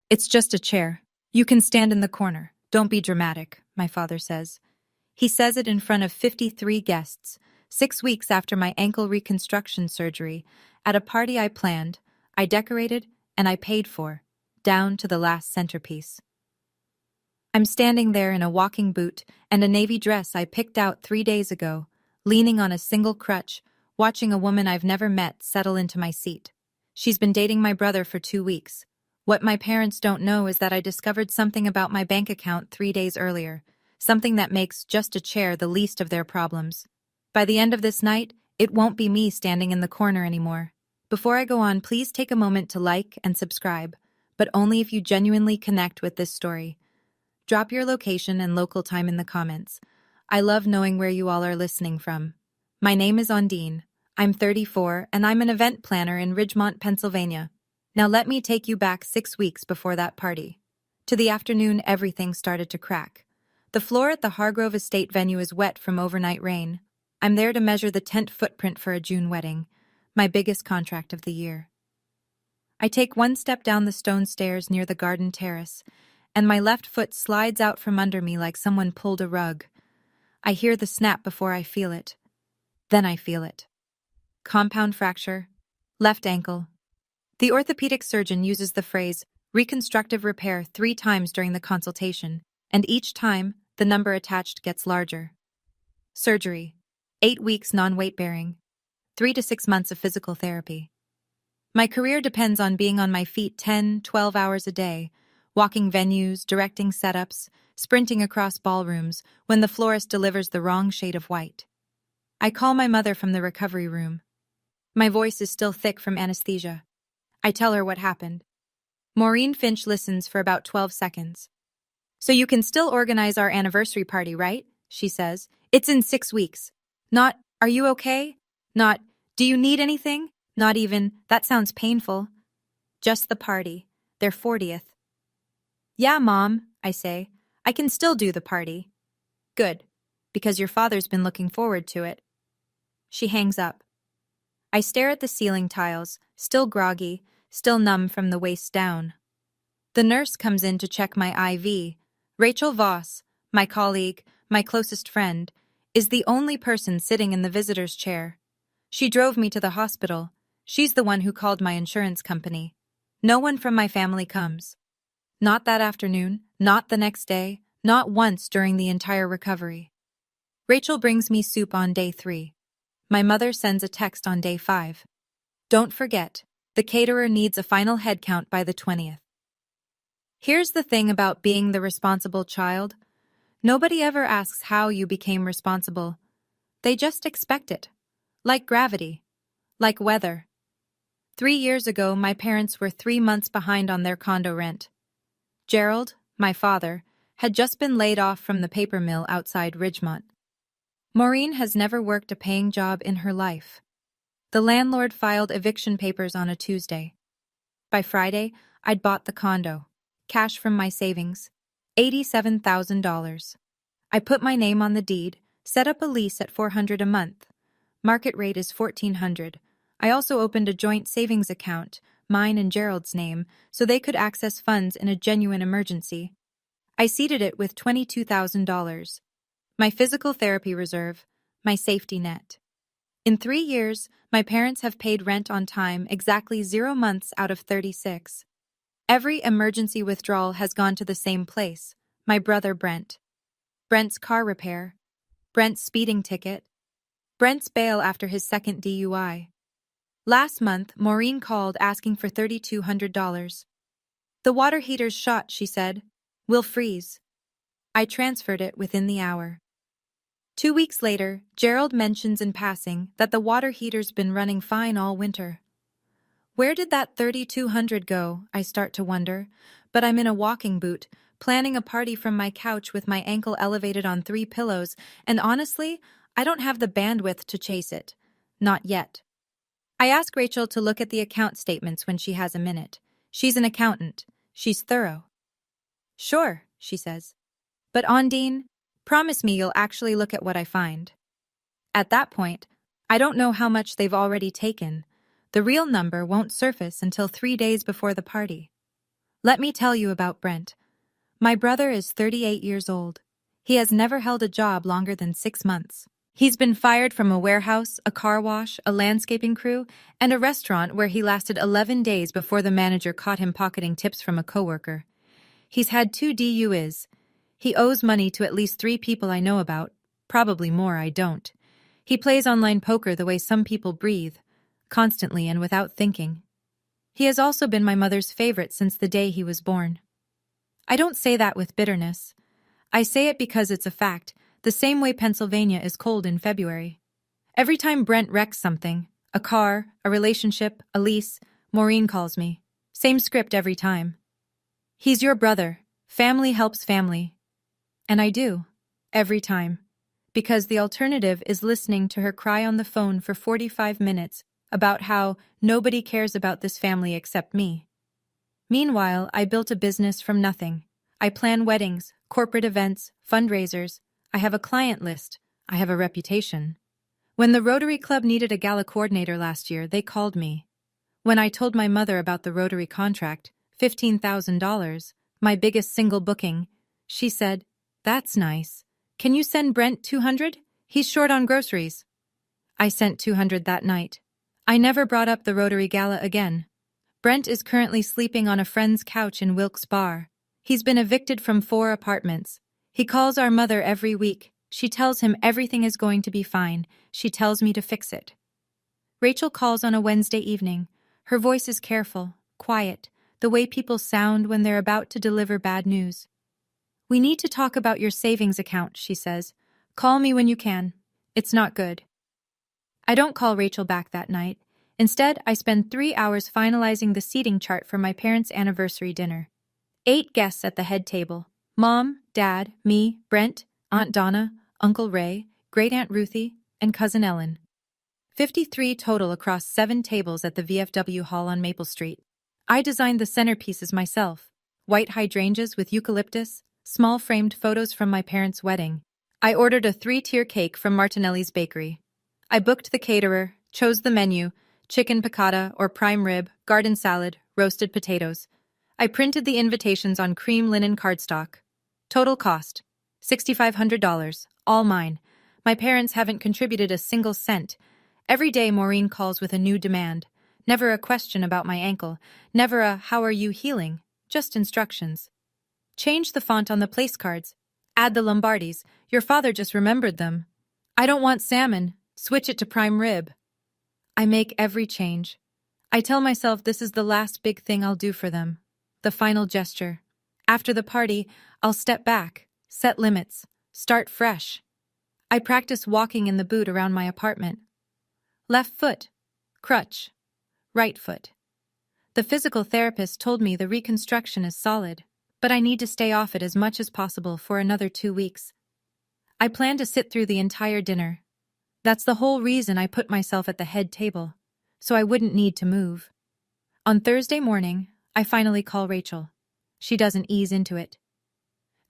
It's just a chair. You can stand in the corner. Don't be dramatic, my father says. He says it in front of 53 guests, 6 weeks after my ankle reconstruction surgery, at a party I planned, I decorated, and I paid for, down to the last centerpiece. I'm standing there in a walking boot and a navy dress I picked out 3 days ago, leaning on a single crutch, watching a woman I've never met settle into my seat. She's been dating my brother for 2 weeks. What my parents don't know is that I discovered something about my bank account 3 days earlier, something that makes just a chair the least of their problems. By the end of this night, it won't be me standing in the corner anymore. Before I go on, please take a moment to like and subscribe, but only if you genuinely connect with this story. Drop your location and local time in the comments. I love knowing where you all are listening from. My name is Ondine. I'm 34 and I'm an event planner in Ridgemont, Pennsylvania. Now let me take you back 6 weeks before that party. To the afternoon, everything started to crack. The floor at the Hargrove Estate venue is wet from overnight rain. I'm there to measure the tent footprint for a June wedding, my biggest contract of the year. I take one step down the stone stairs near the garden terrace, and my left foot slides out from under me like someone pulled a rug. I hear the snap before I feel it. Then I feel it. Compound fracture, left ankle. The orthopedic surgeon uses the phrase reconstructive repair 3 times during the consultation, and each time, the number attached gets larger. Surgery, 8 weeks non-weight bearing, 3 to 6 months of physical therapy. My career depends on being on my feet 10, 12 hours a day, walking venues, directing setups, sprinting across ballrooms when the florist delivers the wrong shade of white. I call my mother from the recovery room. My voice is still thick from anesthesia. I tell her what happened. Maureen Finch listens for about 12 seconds. "So you can still organize our anniversary party, right?" she says. "It's in 6 weeks. Not, 'Are you okay?' Not, 'Do you need anything?' Not even, 'That sounds painful.' Just the party, their 40th. "Yeah, Mom," I say. "I can still do the party." "Good, because your father's been looking forward to it." She hangs up. I stare at the ceiling tiles, still groggy, still numb from the waist down. The nurse comes in to check my IV. Rachel Voss, my colleague, my closest friend, is the only person sitting in the visitor's chair. She drove me to the hospital. She's the one who called my insurance company. No one from my family comes. Not that afternoon, not the next day, not once during the entire recovery. Rachel brings me soup on day 3. My mother sends a text on day 5. "Don't forget, the caterer needs a final head count by the 20th. Here's the thing about being the responsible child. Nobody ever asks how you became responsible. They just expect it. Like gravity. Like weather. 3 years ago, my parents were 3 months behind on their condo rent. Gerald, my father, had just been laid off from the paper mill outside Ridgemont. Maureen has never worked a paying job in her life. The landlord filed eviction papers on a Tuesday. By Friday, I'd bought the condo. Cash from my savings. $87,000. I put my name on the deed, set up a lease at $400 a month. Market rate is $1,400. I also opened a joint savings account, mine and Gerald's name, so they could access funds in a genuine emergency. I seeded it with $22,000. My physical therapy reserve, my safety net. In 3 years, my parents have paid rent on time exactly 0 months out of 36. Every emergency withdrawal has gone to the same place, my brother Brent. Brent's car repair. Brent's speeding ticket. Brent's bail after his second DUI. Last month, Maureen called asking for $3,200. "The water heater's shot," she said. "We'll freeze." I transferred it within the hour. 2 weeks later, Gerald mentions in passing that the water heater's been running fine all winter. Where did that $3,200 go, I start to wonder, but I'm in a walking boot, planning a party from my couch with my ankle elevated on 3 pillows, and honestly, I don't have the bandwidth to chase it. Not yet. I ask Rachel to look at the account statements when she has a minute. She's an accountant. She's thorough. "Sure," she says. "But Ondine, promise me you'll actually look at what I find." At that point, I don't know how much they've already taken. The real number won't surface until 3 days before the party. Let me tell you about Brent. My brother is 38 years old. He has never held a job longer than 6 months. He's been fired from a warehouse, a car wash, a landscaping crew, and a restaurant where he lasted 11 days before the manager caught him pocketing tips from a coworker. He's had 2 DUIs. He owes money to at least 3 people I know about, probably more I don't. He plays online poker the way some people breathe, constantly and without thinking. He has also been my mother's favorite since the day he was born. I don't say that with bitterness. I say it because it's a fact, the same way Pennsylvania is cold in February. Every time Brent wrecks something, a car, a relationship, a lease, Maureen calls me. Same script every time. He's your brother. Family helps family. And I do. Every time. Because the alternative is listening to her cry on the phone for 45 minutes about how nobody cares about this family except me. Meanwhile, I built a business from nothing. I plan weddings, corporate events, fundraisers. I have a client list. I have a reputation. When the Rotary Club needed a gala coordinator last year, they called me. When I told my mother about the Rotary contract, $15,000, my biggest single booking, she said, "That's nice. Can you send Brent 200? He's short on groceries." I sent 200 that night. I never brought up the Rotary Gala again. Brent is currently sleeping on a friend's couch in Wilkes Barre. He's been evicted from 4 apartments. He calls our mother every week. She tells him everything is going to be fine. She tells me to fix it. Rachel calls on a Wednesday evening. Her voice is careful, quiet, the way people sound when they're about to deliver bad news. "We need to talk about your savings account," she says. "Call me when you can. It's not good." I don't call Rachel back that night. Instead, I spend 3 hours finalizing the seating chart for my parents' anniversary dinner. 8 guests at the head table. Mom, Dad, me, Brent, Aunt Donna, Uncle Ray, Great-Aunt Ruthie, and Cousin Ellen. 53 total across 7 tables at the VFW Hall on Maple Street. I designed the centerpieces myself. White hydrangeas with eucalyptus, small framed photos from my parents' wedding. I ordered a 3-tier cake from Martinelli's Bakery. I booked the caterer, chose the menu, chicken piccata or prime rib, garden salad, roasted potatoes. I printed the invitations on cream linen cardstock. Total cost, $6,500, all mine. My parents haven't contributed a single cent. Every day Maureen calls with a new demand. Never a question about my ankle, never a "how are you healing?" Just instructions. Change the font on the place cards. Add the Lombardis. Your father just remembered them. I don't want salmon. Switch it to prime rib. I make every change. I tell myself this is the last big thing I'll do for them. The final gesture. After the party, I'll step back, set limits, start fresh. I practice walking in the boot around my apartment. Left foot, crutch, right foot. The physical therapist told me the reconstruction is solid, but I need to stay off it as much as possible for another 2 weeks. I plan to sit through the entire dinner. That's the whole reason I put myself at the head table, so I wouldn't need to move. On Thursday morning, I finally call Rachel. She doesn't ease into it.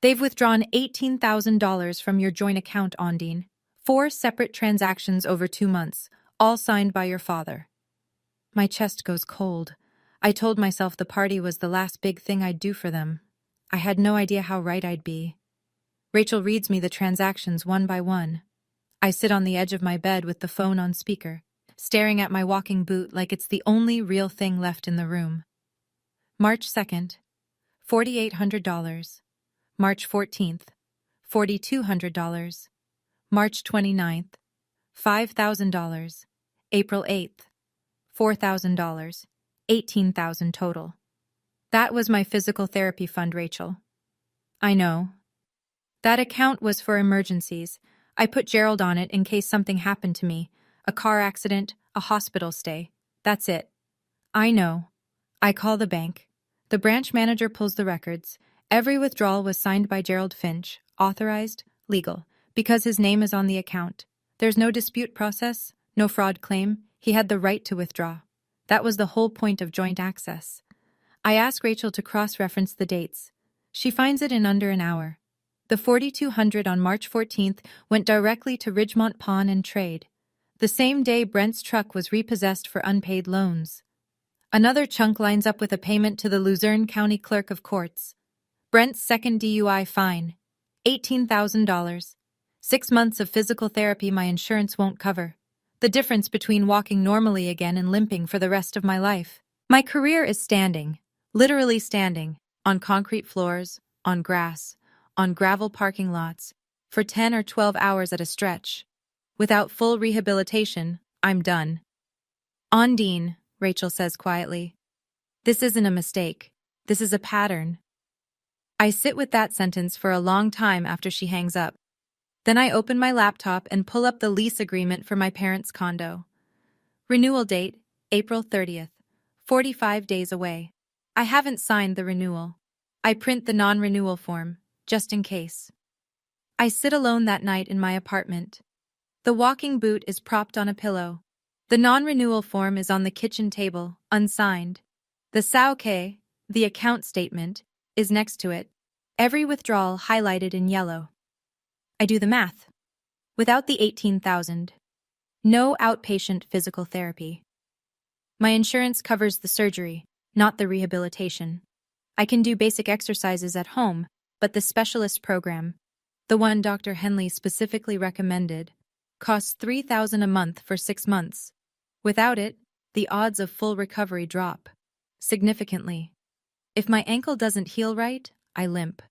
"They've withdrawn $18,000 from your joint account, Ondine. 4 separate transactions over 2 months, all signed by your father." My chest goes cold. I told myself the party was the last big thing I'd do for them. I had no idea how right I'd be. Rachel reads me the transactions one by one. I sit on the edge of my bed with the phone on speaker, staring at my walking boot like it's the only real thing left in the room. March 2nd, $4,800. March 14th, $4,200. March 29th, $5,000. April 8th, $4,000. $18,000 total. That was my physical therapy fund, Rachel. I know. That account was for emergencies. I put Gerald on it in case something happened to me, a car accident, a hospital stay. That's it. I know. I call the bank. The branch manager pulls the records. Every withdrawal was signed by Gerald Finch, authorized, legal, because his name is on the account. There's no dispute process, no fraud claim. He had the right to withdraw. That was the whole point of joint access. I ask Rachel to cross-reference the dates. She finds it in under an hour. The $4,200 on March 14th went directly to Ridgemont Pawn and Trade. The same day Brent's truck was repossessed for unpaid loans. Another chunk lines up with a payment to the Luzerne County Clerk of Courts. Brent's second DUI fine, $18,000. 6 months of physical therapy my insurance won't cover. The difference between walking normally again and limping for the rest of my life. My career is standing, literally standing, on concrete floors, on grass, on gravel parking lots, for 10 or 12 hours at a stretch. Without full rehabilitation, I'm done. Ondine, Rachel says quietly. This isn't a mistake. This is a pattern. I sit with that sentence for a long time after she hangs up. Then I open my laptop and pull up the lease agreement for my parents' condo. Renewal date, April 30th. 45 days away. I haven't signed the renewal. I print the non-renewal form, just in case. I sit alone that night in my apartment. The walking boot is propped on a pillow. The non-renewal form is on the kitchen table, unsigned. The SAOK, the account statement, is next to it, every withdrawal highlighted in yellow. I do the math. Without the $18,000. No outpatient physical therapy. My insurance covers the surgery, not the rehabilitation. I can do basic exercises at home, but the specialist program, the one Dr. Henley specifically recommended, costs $3,000 a month for 6 months. Without it, the odds of full recovery drop significantly. If my ankle doesn't heal right, I limp.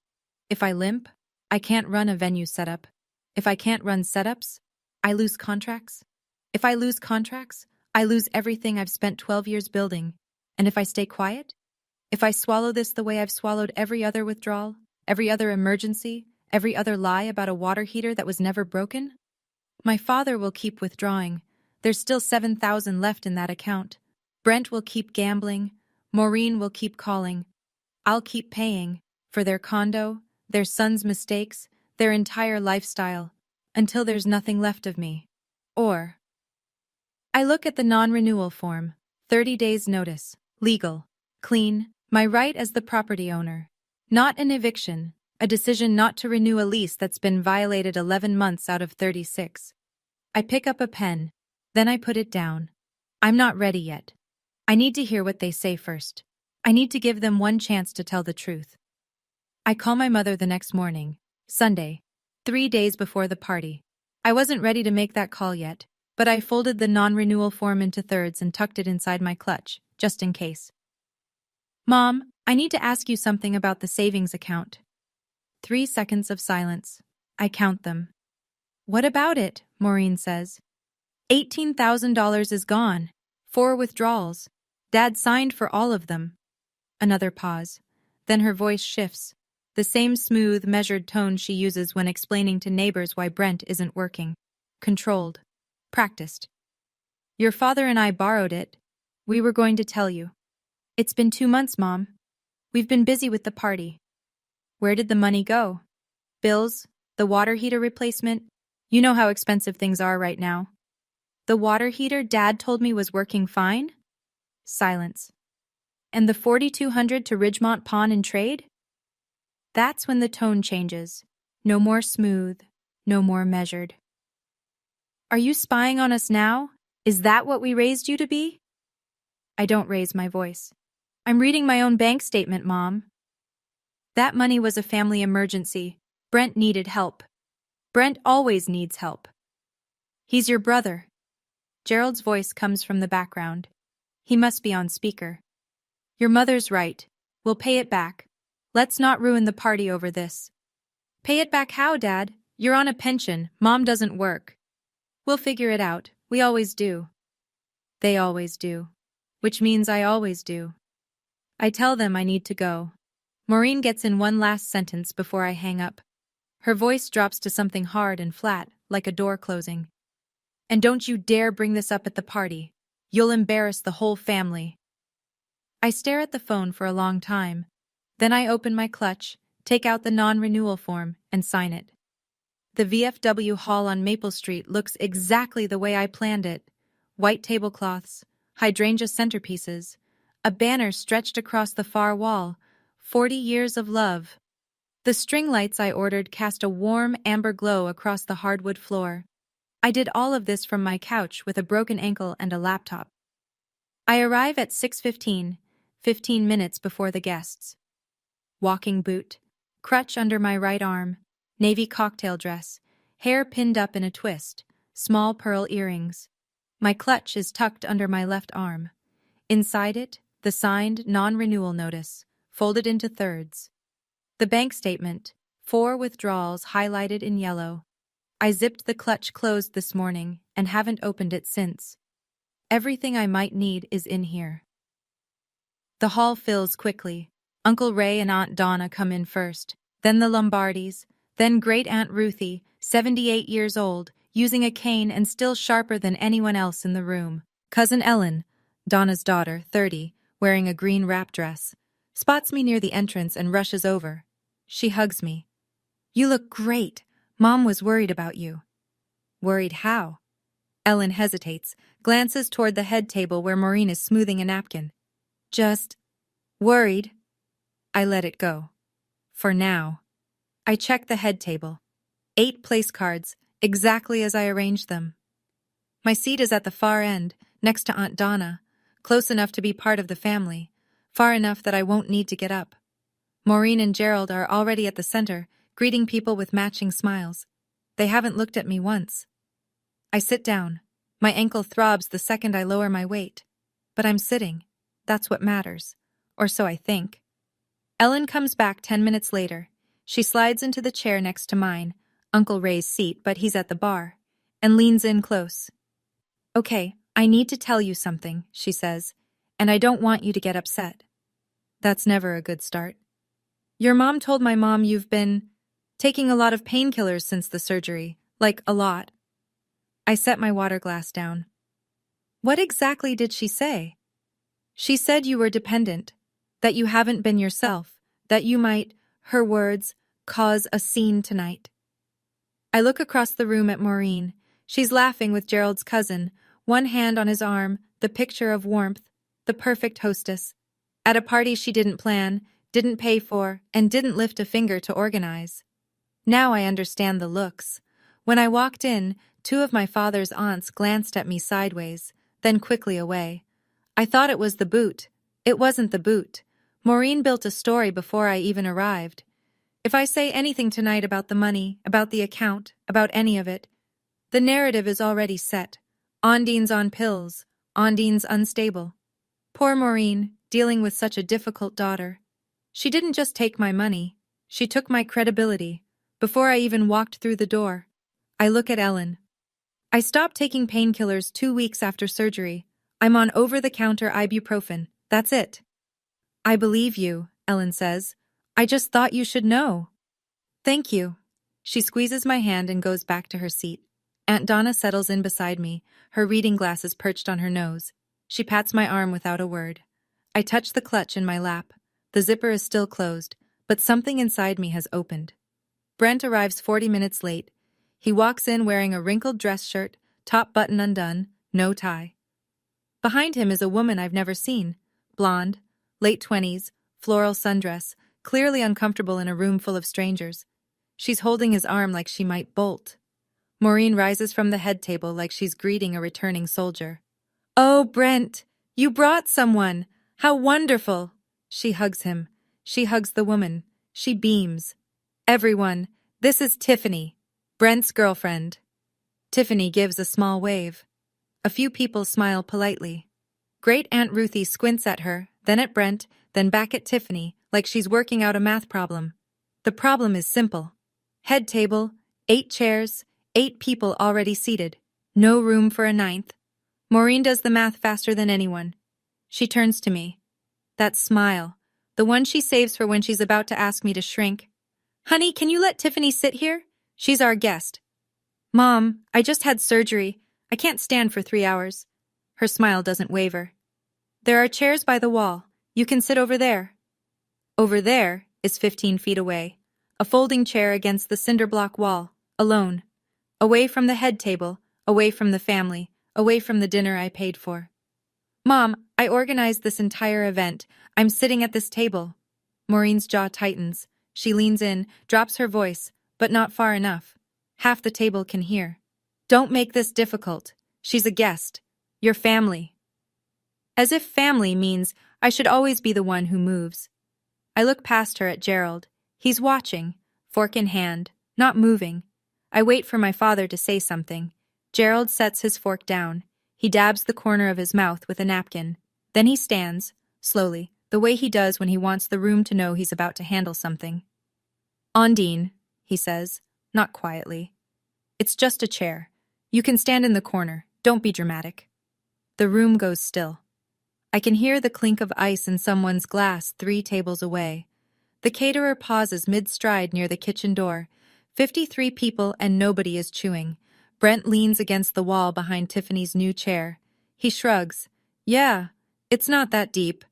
If I limp, I can't run a venue setup. If I can't run setups, I lose contracts. If I lose contracts, I lose everything I've spent 12 years building. And if I stay quiet? If I swallow this the way I've swallowed every other withdrawal, every other emergency, every other lie about a water heater that was never broken? My father will keep withdrawing. There's still $7,000 left in that account. Brent will keep gambling. Maureen will keep calling. I'll keep paying for their condo, their son's mistakes, their entire lifestyle, until there's nothing left of me. Or I look at the non-renewal form, 30 days notice, legal, clean, my right as the property owner. Not an eviction, a decision not to renew a lease that's been violated 11 months out of 36. I pick up a pen, then I put it down. I'm not ready yet. I need to hear what they say first. I need to give them one chance to tell the truth. I call my mother the next morning, Sunday, 3 days before the party. I wasn't ready to make that call yet, but I folded the non-renewal form into thirds and tucked it inside my clutch, just in case. Mom, I need to ask you something about the savings account. 3 seconds of silence. I count them. What about it? Maureen says. $18,000 is gone. 4 withdrawals. Dad signed for all of them. Another pause. Then her voice shifts. The same smooth, measured tone she uses when explaining to neighbors why Brent isn't working. Controlled. Practiced. Your father and I borrowed it. We were going to tell you. It's been 2 months, Mom. We've been busy with the party. Where did the money go? Bills? The water heater replacement? You know how expensive things are right now. The water heater Dad told me was working fine? Silence. And the $4,200 to Ridgemont Pawn and Trade? That's when the tone changes. No more smooth, no more measured. Are you spying on us now? Is that what we raised you to be? I don't raise my voice. I'm reading my own bank statement, Mom. That money was a family emergency. Brent needed help. Brent always needs help. He's your brother. Gerald's voice comes from the background. He must be on speaker. Your mother's right. We'll pay it back. Let's not ruin the party over this. Pay it back how, Dad? You're on a pension. Mom doesn't work. We'll figure it out. We always do. They always do. Which means I always do. I tell them I need to go. Maureen gets in one last sentence before I hang up. Her voice drops to something hard and flat, like a door closing. And don't you dare bring this up at the party. You'll embarrass the whole family. I stare at the phone for a long time. Then I open my clutch, take out the non-renewal form, and sign it. The VFW hall on Maple Street looks exactly the way I planned it. White tablecloths, hydrangea centerpieces, a banner stretched across the far wall, 40 years of love. The string lights I ordered cast a warm amber glow across the hardwood floor. I did all of this from my couch with a broken ankle and a laptop. I arrive at 6:15, 15 minutes before the guests. Walking boot, crutch under my right arm, navy cocktail dress, hair pinned up in a twist, small pearl earrings. My clutch is tucked under my left arm. Inside it, the signed non-renewal notice, folded into thirds. The bank statement, 4 withdrawals highlighted in yellow. I zipped the clutch closed this morning and haven't opened it since. Everything I might need is in here. The hall fills quickly. Uncle Ray and Aunt Donna come in first, then the Lombardis, then Great-Aunt Ruthie, 78 years old, using a cane and still sharper than anyone else in the room. Cousin Ellen, Donna's daughter, 30, wearing a green wrap dress, spots me near the entrance and rushes over. She hugs me. "You look great. Mom was worried about you." "Worried how?" Ellen hesitates, glances toward the head table where Maureen is smoothing a napkin. "Just worried." I let it go. For now. I check the head table. 8 place cards, exactly as I arranged them. My seat is at the far end, next to Aunt Donna, close enough to be part of the family, far enough that I won't need to get up. Maureen and Gerald are already at the center, greeting people with matching smiles. They haven't looked at me once. I sit down. My ankle throbs the second I lower my weight. But I'm sitting. That's what matters. Or so I think. Ellen comes back 10 minutes later. She slides into the chair next to mine, Uncle Ray's seat, but he's at the bar, and leans in close. "Okay, I need to tell you something," she says, "and I don't want you to get upset." That's never a good start. "Your mom told my mom you've been taking a lot of painkillers since the surgery, like a lot." I set my water glass down. "What exactly did she say?" "She said you were dependent, that you haven't been yourself, that you might, her words, cause a scene tonight." I look across the room at Maureen. She's laughing with Gerald's cousin, one hand on his arm, the picture of warmth, the perfect hostess. At a party she didn't plan, didn't pay for, and didn't lift a finger to organize. Now I understand the looks. When I walked in, 2 of my father's aunts glanced at me sideways, then quickly away. I thought it was the boot. It wasn't the boot. Maureen built a story before I even arrived. If I say anything tonight about the money, about the account, about any of it, the narrative is already set. Ondine's on pills. Ondine's unstable. Poor Maureen, dealing with such a difficult daughter. She didn't just take my money. She took my credibility. Before I even walked through the door. I look at Ellen. "I stopped taking painkillers 2 weeks after surgery. I'm on over-the-counter ibuprofen. That's it." "I believe you," Ellen says. "I just thought you should know." "Thank you." She squeezes my hand and goes back to her seat. Aunt Donna settles in beside me, her reading glasses perched on her nose. She pats my arm without a word. I touch the clutch in my lap. The zipper is still closed, but something inside me has opened. Brent arrives 40 minutes late. He walks in wearing a wrinkled dress shirt, top button undone, no tie. Behind him is a woman I've never seen. Blonde, late 20s, floral sundress, clearly uncomfortable in a room full of strangers. She's holding his arm like she might bolt. Maureen rises from the head table like she's greeting a returning soldier. "Oh, Brent, you brought someone! How wonderful!" She hugs him. She hugs the woman. She beams. "Everyone, this is Tiffany, Brent's girlfriend." Tiffany gives a small wave. A few people smile politely. Great-Aunt Ruthie squints at her, then at Brent, then back at Tiffany, like she's working out a math problem. The problem is simple. Head table, 8 chairs, 8 people already seated. No room for a 9th. Maureen does the math faster than anyone. She turns to me. That smile, the one she saves for when she's about to ask me to shrink. "Honey, can you let Tiffany sit here? She's our guest." "Mom, I just had surgery. I can't stand for 3 hours." Her smile doesn't waver. "There are chairs by the wall. You can sit over there." Over there is 15 feet away. A folding chair against the cinder block wall, alone. Away from the head table, away from the family, away from the dinner I paid for. "Mom, I organized this entire event. I'm sitting at this table." Maureen's jaw tightens. She leans in, drops her voice, but not far enough. Half the table can hear. "Don't make this difficult. She's a guest. Your family." As if family means I should always be the one who moves. I look past her at Gerald. He's watching, fork in hand, not moving. I wait for my father to say something. Gerald sets his fork down. He dabs the corner of his mouth with a napkin. Then he stands, slowly, the way he does when he wants the room to know he's about to handle something. Ondine, he says, not quietly. It's just a chair. You can stand in the corner. Don't be dramatic. The room goes still. I can hear the clink of ice in someone's glass 3 tables away. The caterer pauses mid-stride near the kitchen door. 53 people and nobody is chewing. Brent leans against the wall behind Tiffany's new chair. He shrugs. Yeah, it's not that deep.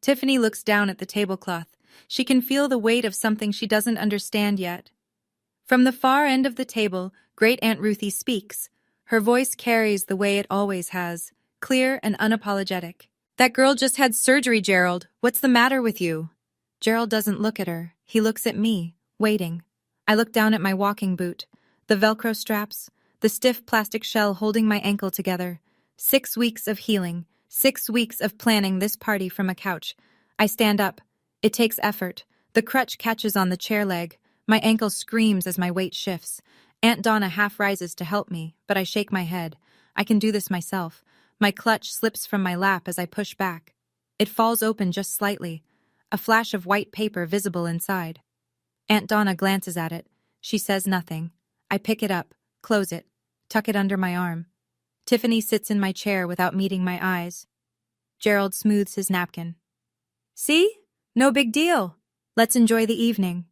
Tiffany looks down at the tablecloth. She can feel the weight of something she doesn't understand yet. From the far end of the table, Great Aunt Ruthie speaks. Her voice carries the way it always has, clear and unapologetic. That girl just had surgery, Gerald. What's the matter with you? Gerald doesn't look at her. He looks at me, waiting. I look down at my walking boot. The Velcro straps, the stiff plastic shell holding my ankle together. 6 weeks of healing, 6 weeks of planning this party from a couch. I stand up. It takes effort. The crutch catches on the chair leg. My ankle screams as my weight shifts. Aunt Donna half rises to help me, but I shake my head. I can do this myself. My clutch slips from my lap as I push back. It falls open just slightly, a flash of white paper visible inside. Aunt Donna glances at it. She says nothing. I pick it up, close it, tuck it under my arm. Tiffany sits in my chair without meeting my eyes. Gerald smooths his napkin. See? No big deal. Let's enjoy the evening.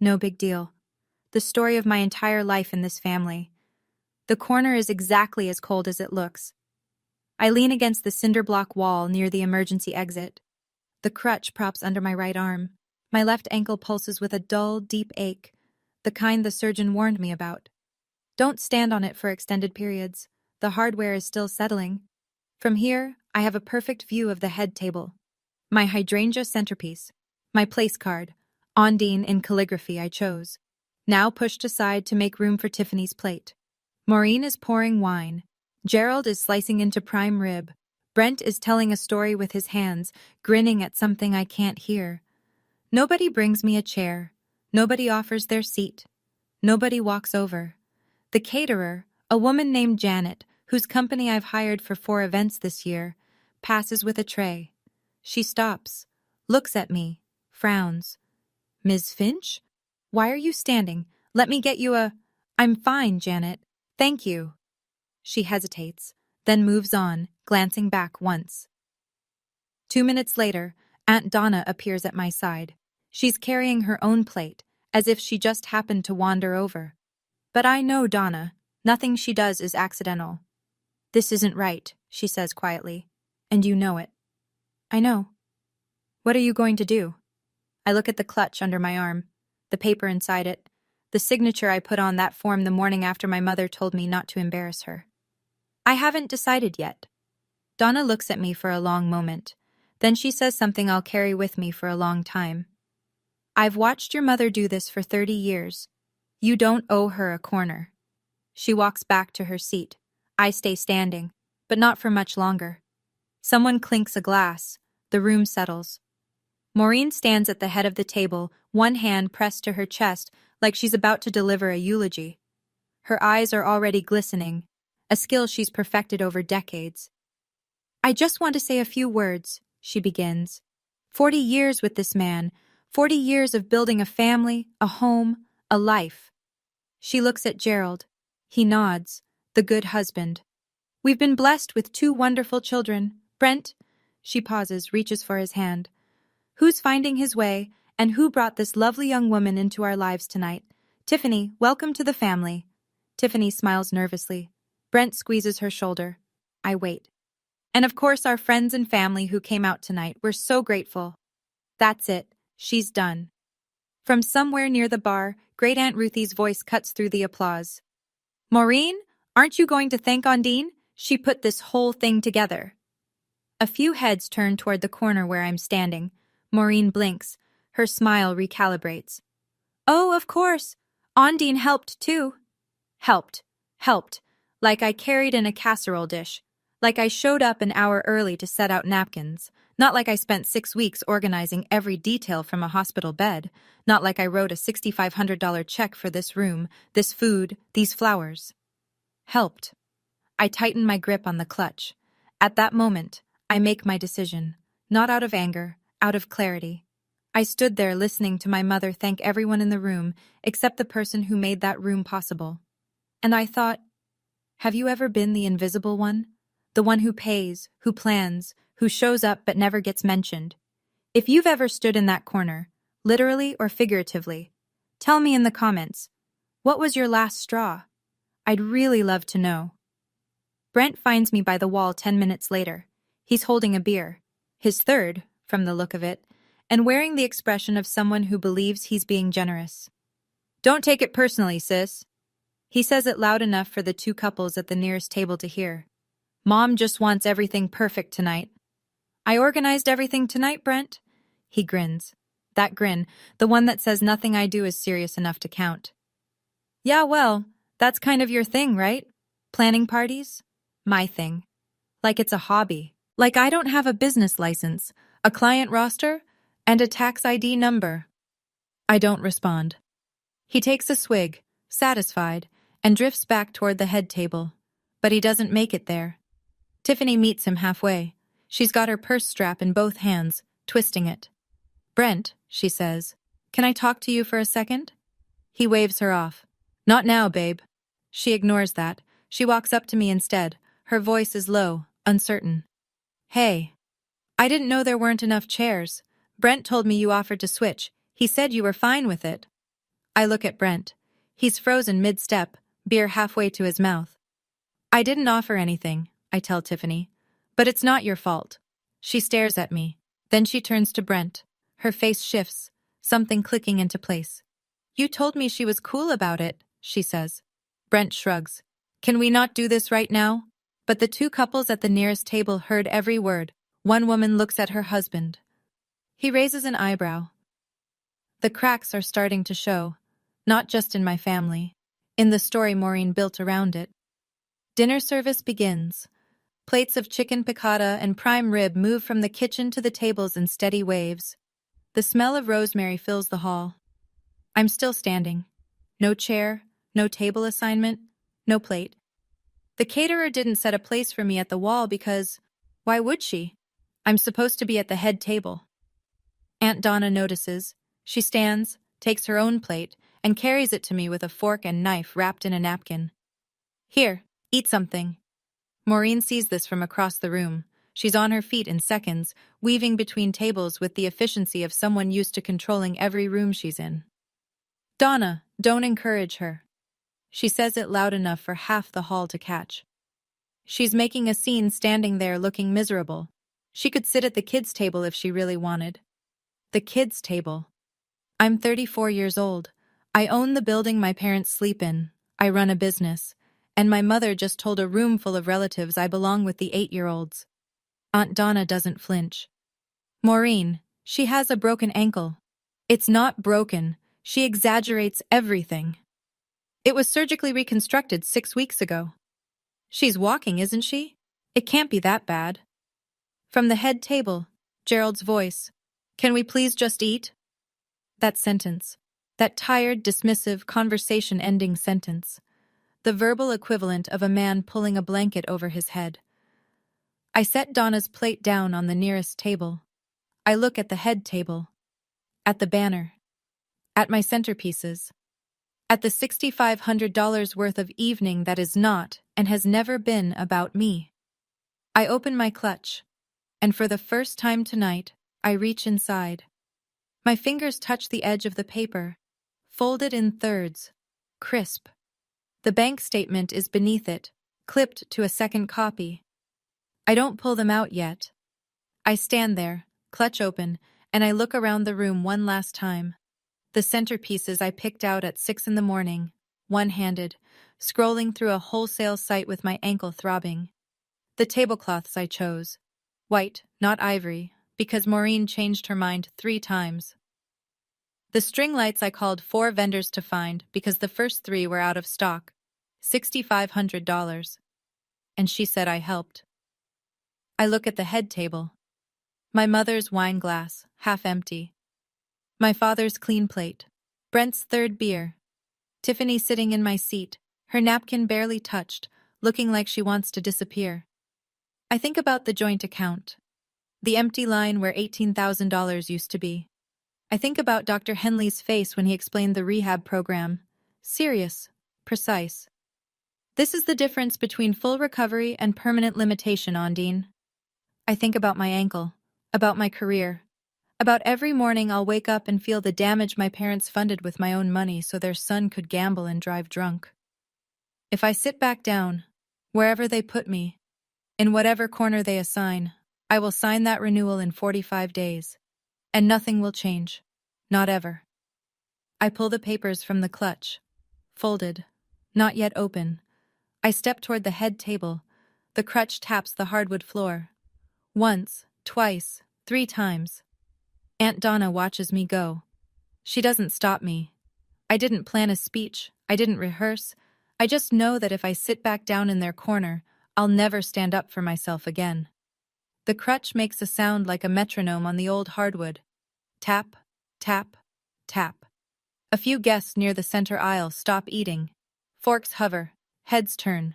No big deal. The story of my entire life in this family. The corner is exactly as cold as it looks. I lean against the cinder block wall near the emergency exit. The crutch props under my right arm. My left ankle pulses with a dull, deep ache, the kind the surgeon warned me about. Don't stand on it for extended periods. The hardware is still settling. From here, I have a perfect view of the head table. My hydrangea centerpiece. My place card, Ondine in calligraphy I chose, now pushed aside to make room for Tiffany's plate. Maureen is pouring wine. Gerald is slicing into prime rib. Brent is telling a story with his hands, grinning at something I can't hear. Nobody brings me a chair. Nobody offers their seat. Nobody walks over. The caterer, a woman named Janet, whose company I've hired for 4 events this year, passes with a tray. She stops, looks at me, frowns. Ms. Finch? Why are you standing? Let me get you a... I'm fine, Janet. Thank you. She hesitates, then moves on, glancing back once. 2 minutes later, Aunt Donna appears at my side. She's carrying her own plate, as if she just happened to wander over. But I know Donna. Nothing she does is accidental. This isn't right, she says quietly. And you know it. I know. What are you going to do? I look at the clutch under my arm, the paper inside it, the signature I put on that form the morning after my mother told me not to embarrass her. I haven't decided yet. Donna looks at me for a long moment. Then she says something I'll carry with me for a long time. I've watched your mother do this for 30 years. You don't owe her a corner. She walks back to her seat. I stay standing, but not for much longer. Someone clinks a glass. The room settles. Maureen stands at the head of the table, one hand pressed to her chest like she's about to deliver a eulogy. Her eyes are already glistening, a skill she's perfected over decades. I just want to say a few words, she begins. 40 years with this man, 40 years of building a family, a home, a life. She looks at Gerald. He nods, the good husband. We've been blessed with 2 wonderful children. Brent, she pauses, reaches for his hand. Who's finding his way, and who brought this lovely young woman into our lives tonight? Tiffany, welcome to the family. Tiffany smiles nervously. Brent squeezes her shoulder. I wait. And of course our friends and family who came out tonight. We're so grateful. That's it. She's done. From somewhere near the bar, Great Aunt Ruthie's voice cuts through the applause. Maureen, aren't you going to thank Ondine? She put this whole thing together. A few heads turn toward the corner where I'm standing. Maureen blinks. Her smile recalibrates. Oh, of course. Ondine helped too. Helped. Like I carried in a casserole dish. Like I showed up an hour early to set out napkins. Not like I spent 6 weeks organizing every detail from a hospital bed. Not like I wrote a $6,500 check for this room, this food, these flowers. Helped. I tighten my grip on the clutch. At that moment, I make my decision. Not out of anger, out of clarity. I stood there listening to my mother thank everyone in the room except the person who made that room possible. And I thought, have you ever been the invisible one? The one who pays, who plans, who shows up but never gets mentioned. If you've ever stood in that corner, literally or figuratively, tell me in the comments, what was your last straw? I'd really love to know. Brent finds me by the wall 10 minutes later. He's holding a beer, his third, from the look of it, and wearing the expression of someone who believes he's being generous. Don't take it personally, sis. He says it loud enough for the two couples at the nearest table to hear. Mom just wants everything perfect tonight. I organized everything tonight, Brent. He grins. That grin, the one that says nothing I do is serious enough to count. Yeah, well, that's kind of your thing, right? Planning parties? My thing. Like it's a hobby. Like I don't have a business license, a client roster, and a tax ID number. I don't respond. He takes a swig, satisfied, and drifts back toward the head table. But he doesn't make it there. Tiffany meets him halfway. She's got her purse strap in both hands, twisting it. Brent, she says, can I talk to you for a second? He waves her off. Not now, babe. She ignores that. She walks up to me instead. Her voice is low, uncertain. Hey. I didn't know there weren't enough chairs. Brent told me you offered to switch. He said you were fine with it. I look at Brent. He's frozen mid-step, beer halfway to his mouth. I didn't offer anything, I tell Tiffany. But it's not your fault. She stares at me. Then she turns to Brent. Her face shifts, something clicking into place. You told me she was cool about it, she says. Brent shrugs. Can we not do this right now? But the two couples at the nearest table heard every word. One woman looks at her husband. He raises an eyebrow. The cracks are starting to show, not just in my family, in the story Maureen built around it. Dinner service begins. Plates of chicken piccata and prime rib move from the kitchen to the tables in steady waves. The smell of rosemary fills the hall. I'm still standing. No chair, no table assignment, no plate. The caterer didn't set a place for me at the wall because, why would she? I'm supposed to be at the head table. Aunt Donna notices. She stands, takes her own plate, and carries it to me with a fork and knife wrapped in a napkin. Here, eat something. Maureen sees this from across the room. She's on her feet in seconds, weaving between tables with the efficiency of someone used to controlling every room she's in. Donna, don't encourage her. She says it loud enough for half the hall to catch. She's making a scene standing there looking miserable. She could sit at the kids' table if she really wanted. The kids' table. I'm 34 years old. I own the building my parents sleep in. I run a business. And my mother just told a room full of relatives I belong with the 8-year-olds. Aunt Donna doesn't flinch. Maureen, she has a broken ankle. It's not broken. She exaggerates everything. It was surgically reconstructed 6 weeks ago. She's walking, isn't she? It can't be that bad. From the head table, Gerald's voice. Can we please just eat? That sentence. That tired, dismissive, conversation-ending sentence. The verbal equivalent of a man pulling a blanket over his head. I set Donna's plate down on the nearest table. I look at the head table. At the banner. At my centerpieces. At the $6,500 worth of evening that is not and has never been about me. I open my clutch. And for the first time tonight, I reach inside. My fingers touch the edge of the paper, folded in thirds, crisp. The bank statement is beneath it, clipped to a second copy. I don't pull them out yet. I stand there, clutch open, and I look around the room one last time. The centerpieces I picked out at 6 a.m, one-handed, scrolling through a wholesale site with my ankle throbbing. The tablecloths I chose. White, not ivory, because Maureen changed her mind 3 times. The string lights I called 4 vendors to find because the first 3 were out of stock. $6,500. And she said I helped. I look at the head table. My mother's wine glass, half empty. My father's clean plate. Brent's third beer. Tiffany sitting in my seat, her napkin barely touched, looking like she wants to disappear. I think about the joint account. The empty line where $18,000 used to be. I think about Dr. Henley's face when he explained the rehab program. Serious. Precise. This is the difference between full recovery and permanent limitation, Ondine. I think about my ankle, about my career, about every morning I'll wake up and feel the damage my parents funded with my own money so their son could gamble and drive drunk. If I sit back down, wherever they put me, in whatever corner they assign, I will sign that renewal in 45 days. And nothing will change. Not ever. I pull the papers from the clutch. Folded. Not yet open. I step toward the head table. The crutch taps the hardwood floor. Once, twice, 3 times. Aunt Donna watches me go. She doesn't stop me. I didn't plan a speech. I didn't rehearse. I just know that if I sit back down in their corner, I'll never stand up for myself again. The crutch makes a sound like a metronome on the old hardwood. Tap, tap, tap. A few guests near the center aisle stop eating. Forks hover. Heads turn.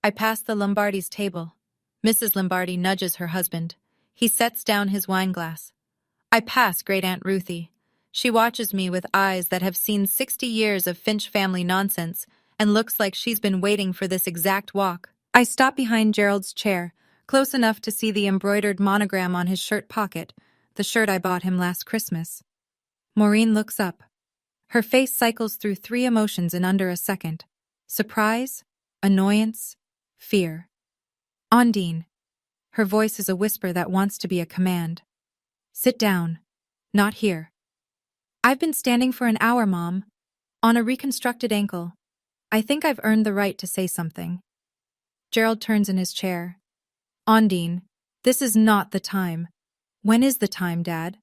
I pass the Lombardi's table. Mrs. Lombardi nudges her husband. He sets down his wineglass. I pass Great Aunt Ruthie. She watches me with eyes that have seen 60 years of Finch family nonsense and looks like she's been waiting for this exact walk. I stop behind Gerald's chair, close enough to see the embroidered monogram on his shirt pocket, the shirt I bought him last Christmas. Maureen looks up. Her face cycles through 3 emotions in under a second. Surprise, annoyance, fear. Ondine. Her voice is a whisper that wants to be a command. Sit down. Not here. I've been standing for an hour, Mom. On a reconstructed ankle. I think I've earned the right to say something. Gerald turns in his chair. Ondine, this is not the time. When is the time, Dad?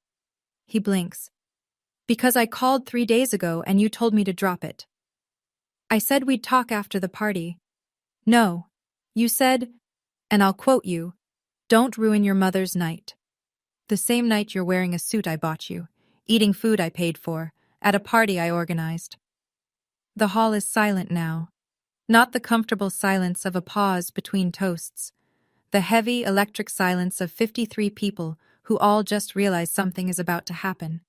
He blinks. Because I called 3 days ago and you told me to drop it. I said we'd talk after the party. No. You said, and I'll quote you, don't ruin your mother's night. The same night you're wearing a suit I bought you, eating food I paid for, at a party I organized. The hall is silent now. Not the comfortable silence of a pause between toasts. The heavy, electric silence of 53 people who all just realize something is about to happen.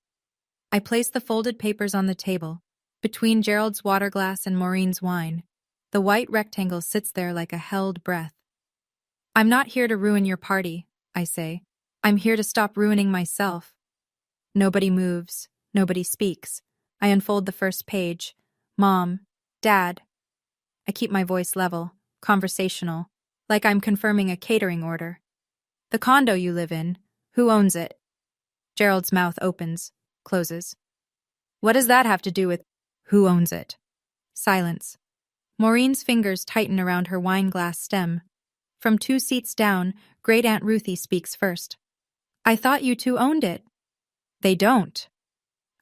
I place the folded papers on the table, between Gerald's water glass and Maureen's wine. The white rectangle sits there like a held breath. I'm not here to ruin your party, I say. I'm here to stop ruining myself. Nobody moves. Nobody speaks. I unfold the first page. Mom. Dad. I keep my voice level, conversational, like I'm confirming a catering order. The condo you live in, who owns it? Gerald's mouth opens, closes. What does that have to do with who owns it? Silence. Maureen's fingers tighten around her wine glass stem. From 2 seats down, Great Aunt Ruthie speaks first. I thought you 2 owned it. They don't.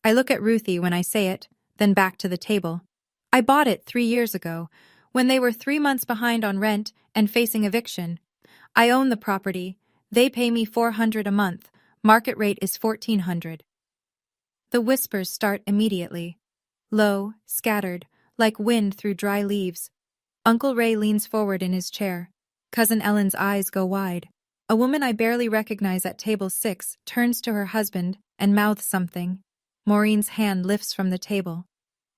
I look at Ruthie when I say it, then back to the table. I bought it 3 years ago, when they were 3 months behind on rent and facing eviction. I own the property. They pay me $400 a month. Market rate is $1,400. The whispers start immediately. Low, scattered, like wind through dry leaves. Uncle Ray leans forward in his chair. Cousin Ellen's eyes go wide. A woman I barely recognize at table 6 turns to her husband and mouths something. Maureen's hand lifts from the table.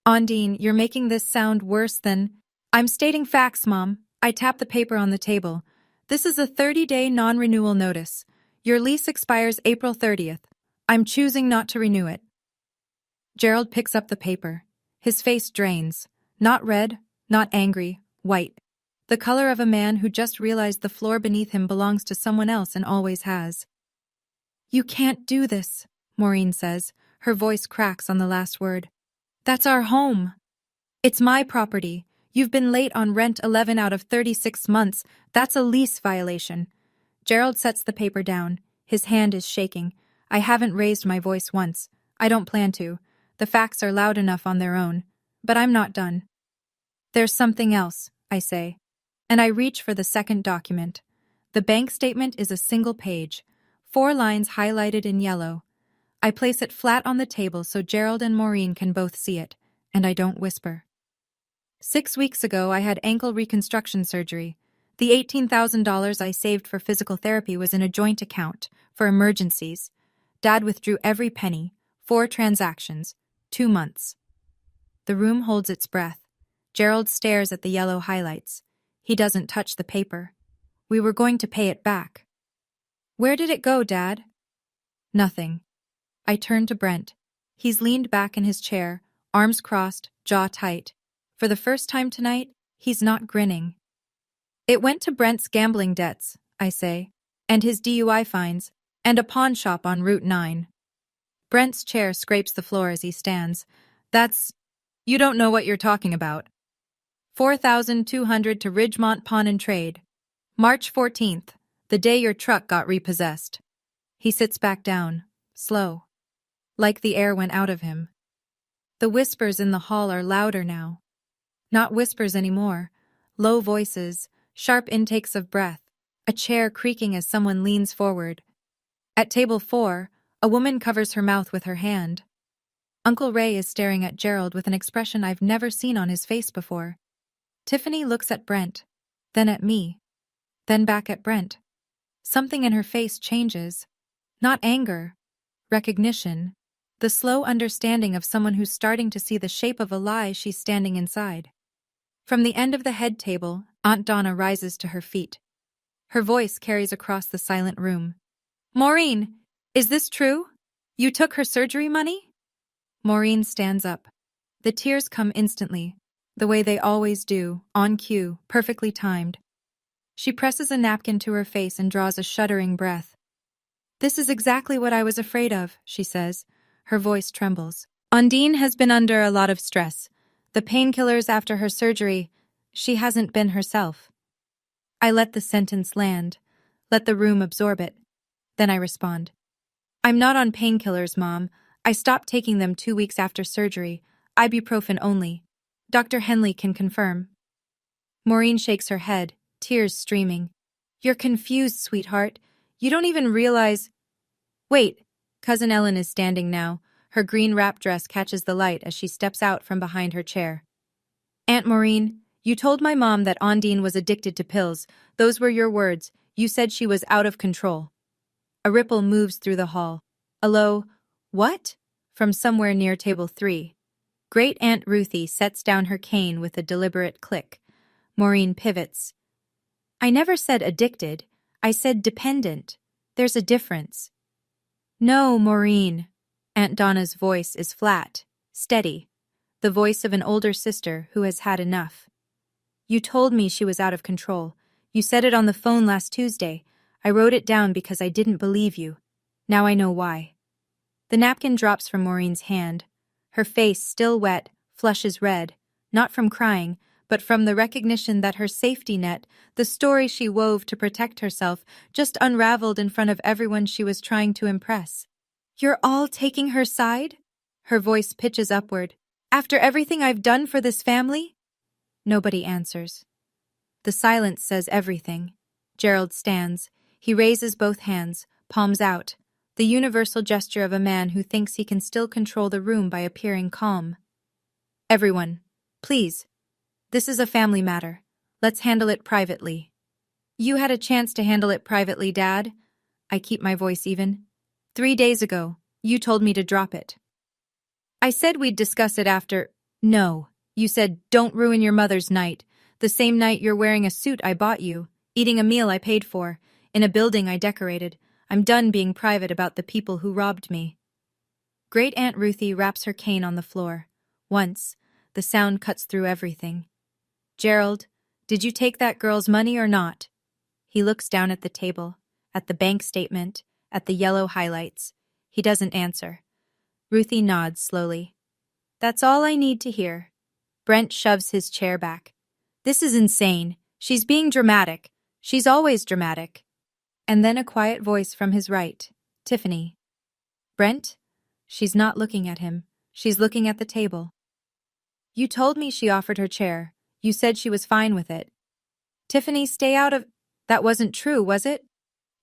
Ondine, you're making this sound worse than... I'm stating facts, Mom. I tap the paper on the table. This is a 30-day non-renewal notice. Your lease expires April 30th. I'm choosing not to renew it. Gerald picks up the paper. His face drains. Not red, not angry, white. The color of a man who just realized the floor beneath him belongs to someone else and always has. You can't do this, Maureen says. Her voice cracks on the last word. That's our home. It's my property. You've been late on rent 11 out of 36 months. That's a lease violation. Gerald sets the paper down. His hand is shaking. I haven't raised my voice once. I don't plan to. The facts are loud enough on their own. But I'm not done. There's something else, I say. And I reach for the second document. The bank statement is a single page, 4 lines highlighted in yellow. I place it flat on the table so Gerald and Maureen can both see it, and I don't whisper. 6 weeks ago, I had ankle reconstruction surgery. The $18,000 I saved for physical therapy was in a joint account for emergencies. Dad withdrew every penny, 4 transactions, 2 months. The room holds its breath. Gerald stares at the yellow highlights. He doesn't touch the paper. We were going to pay it back. Where did it go, Dad? Nothing. I turn to Brent. He's leaned back in his chair, arms crossed, jaw tight. For the first time tonight, he's not grinning. It went to Brent's gambling debts, I say, and his DUI fines, and a pawn shop on Route 9. Brent's chair scrapes the floor as he stands. You don't know what you're talking about. 4,200 to Ridgemont Pawn and Trade. March 14th, the day your truck got repossessed. He sits back down, slow, like the air went out of him. The whispers in the hall are louder now. Not whispers anymore, low voices, sharp intakes of breath, a chair creaking as someone leans forward. At table 4, a woman covers her mouth with her hand. Uncle Ray is staring at Gerald with an expression I've never seen on his face before. Tiffany looks at Brent, then at me, then back at Brent. Something in her face changes. Not anger, recognition, the slow understanding of someone who's starting to see the shape of a lie she's standing inside. From the end of the head table, Aunt Donna rises to her feet. Her voice carries across the silent room. Maureen, is this true? You took her surgery money? Maureen stands up. The tears come instantly, the way they always do, on cue, perfectly timed. She presses a napkin to her face and draws a shuddering breath. This is exactly what I was afraid of, she says. Her voice trembles. Ondine has been under a lot of stress. The painkillers after her surgery, she hasn't been herself. I let the sentence land, let the room absorb it. Then I respond. I'm not on painkillers, Mom. I stopped taking them 2 weeks after surgery, ibuprofen only. Dr. Henley can confirm. Maureen shakes her head, tears streaming. You're confused, sweetheart. You don't even realize... Wait, Cousin Ellen is standing now. Her green wrap dress catches the light as she steps out from behind her chair. Aunt Maureen, you told my mom that Ondine was addicted to pills. Those were your words. You said she was out of control. A ripple moves through the hall. A low, what? From somewhere near table 3. Great Aunt Ruthie sets down her cane with a deliberate click. Maureen pivots. I never said addicted. I said dependent. There's a difference. No, Maureen. Aunt Donna's voice is flat, steady, the voice of an older sister who has had enough. You told me she was out of control. You said it on the phone last Tuesday. I wrote it down because I didn't believe you. Now I know why. The napkin drops from Maureen's hand. Her face, still wet, flushes red, not from crying, but from the recognition that her safety net, the story she wove to protect herself, just unraveled in front of everyone she was trying to impress. You're all taking her side? Her voice pitches upward. After everything I've done for this family? Nobody answers. The silence says everything. Gerald stands. He raises both hands, palms out, the universal gesture of a man who thinks he can still control the room by appearing calm. Everyone, please. This is a family matter. Let's handle it privately. You had a chance to handle it privately, Dad. I keep my voice even. 3 days ago, you told me to drop it. I said we'd discuss it after... No. You said, don't ruin your mother's night. The same night you're wearing a suit I bought you, eating a meal I paid for, in a building I decorated. I'm done being private about the people who robbed me. Great Aunt Ruthie wraps her cane on the floor. Once, the sound cuts through everything. Gerald, did you take that girl's money or not? He looks down at the table, at the bank statement, at the yellow highlights. He doesn't answer. Ruthie nods slowly. That's all I need to hear. Brent shoves his chair back. This is insane. She's being dramatic. She's always dramatic. And then a quiet voice from his right. Tiffany. Brent? She's not looking at him. She's looking at the table. You told me she offered her chair. You said she was fine with it. Tiffany, stay out of... That wasn't true, was it?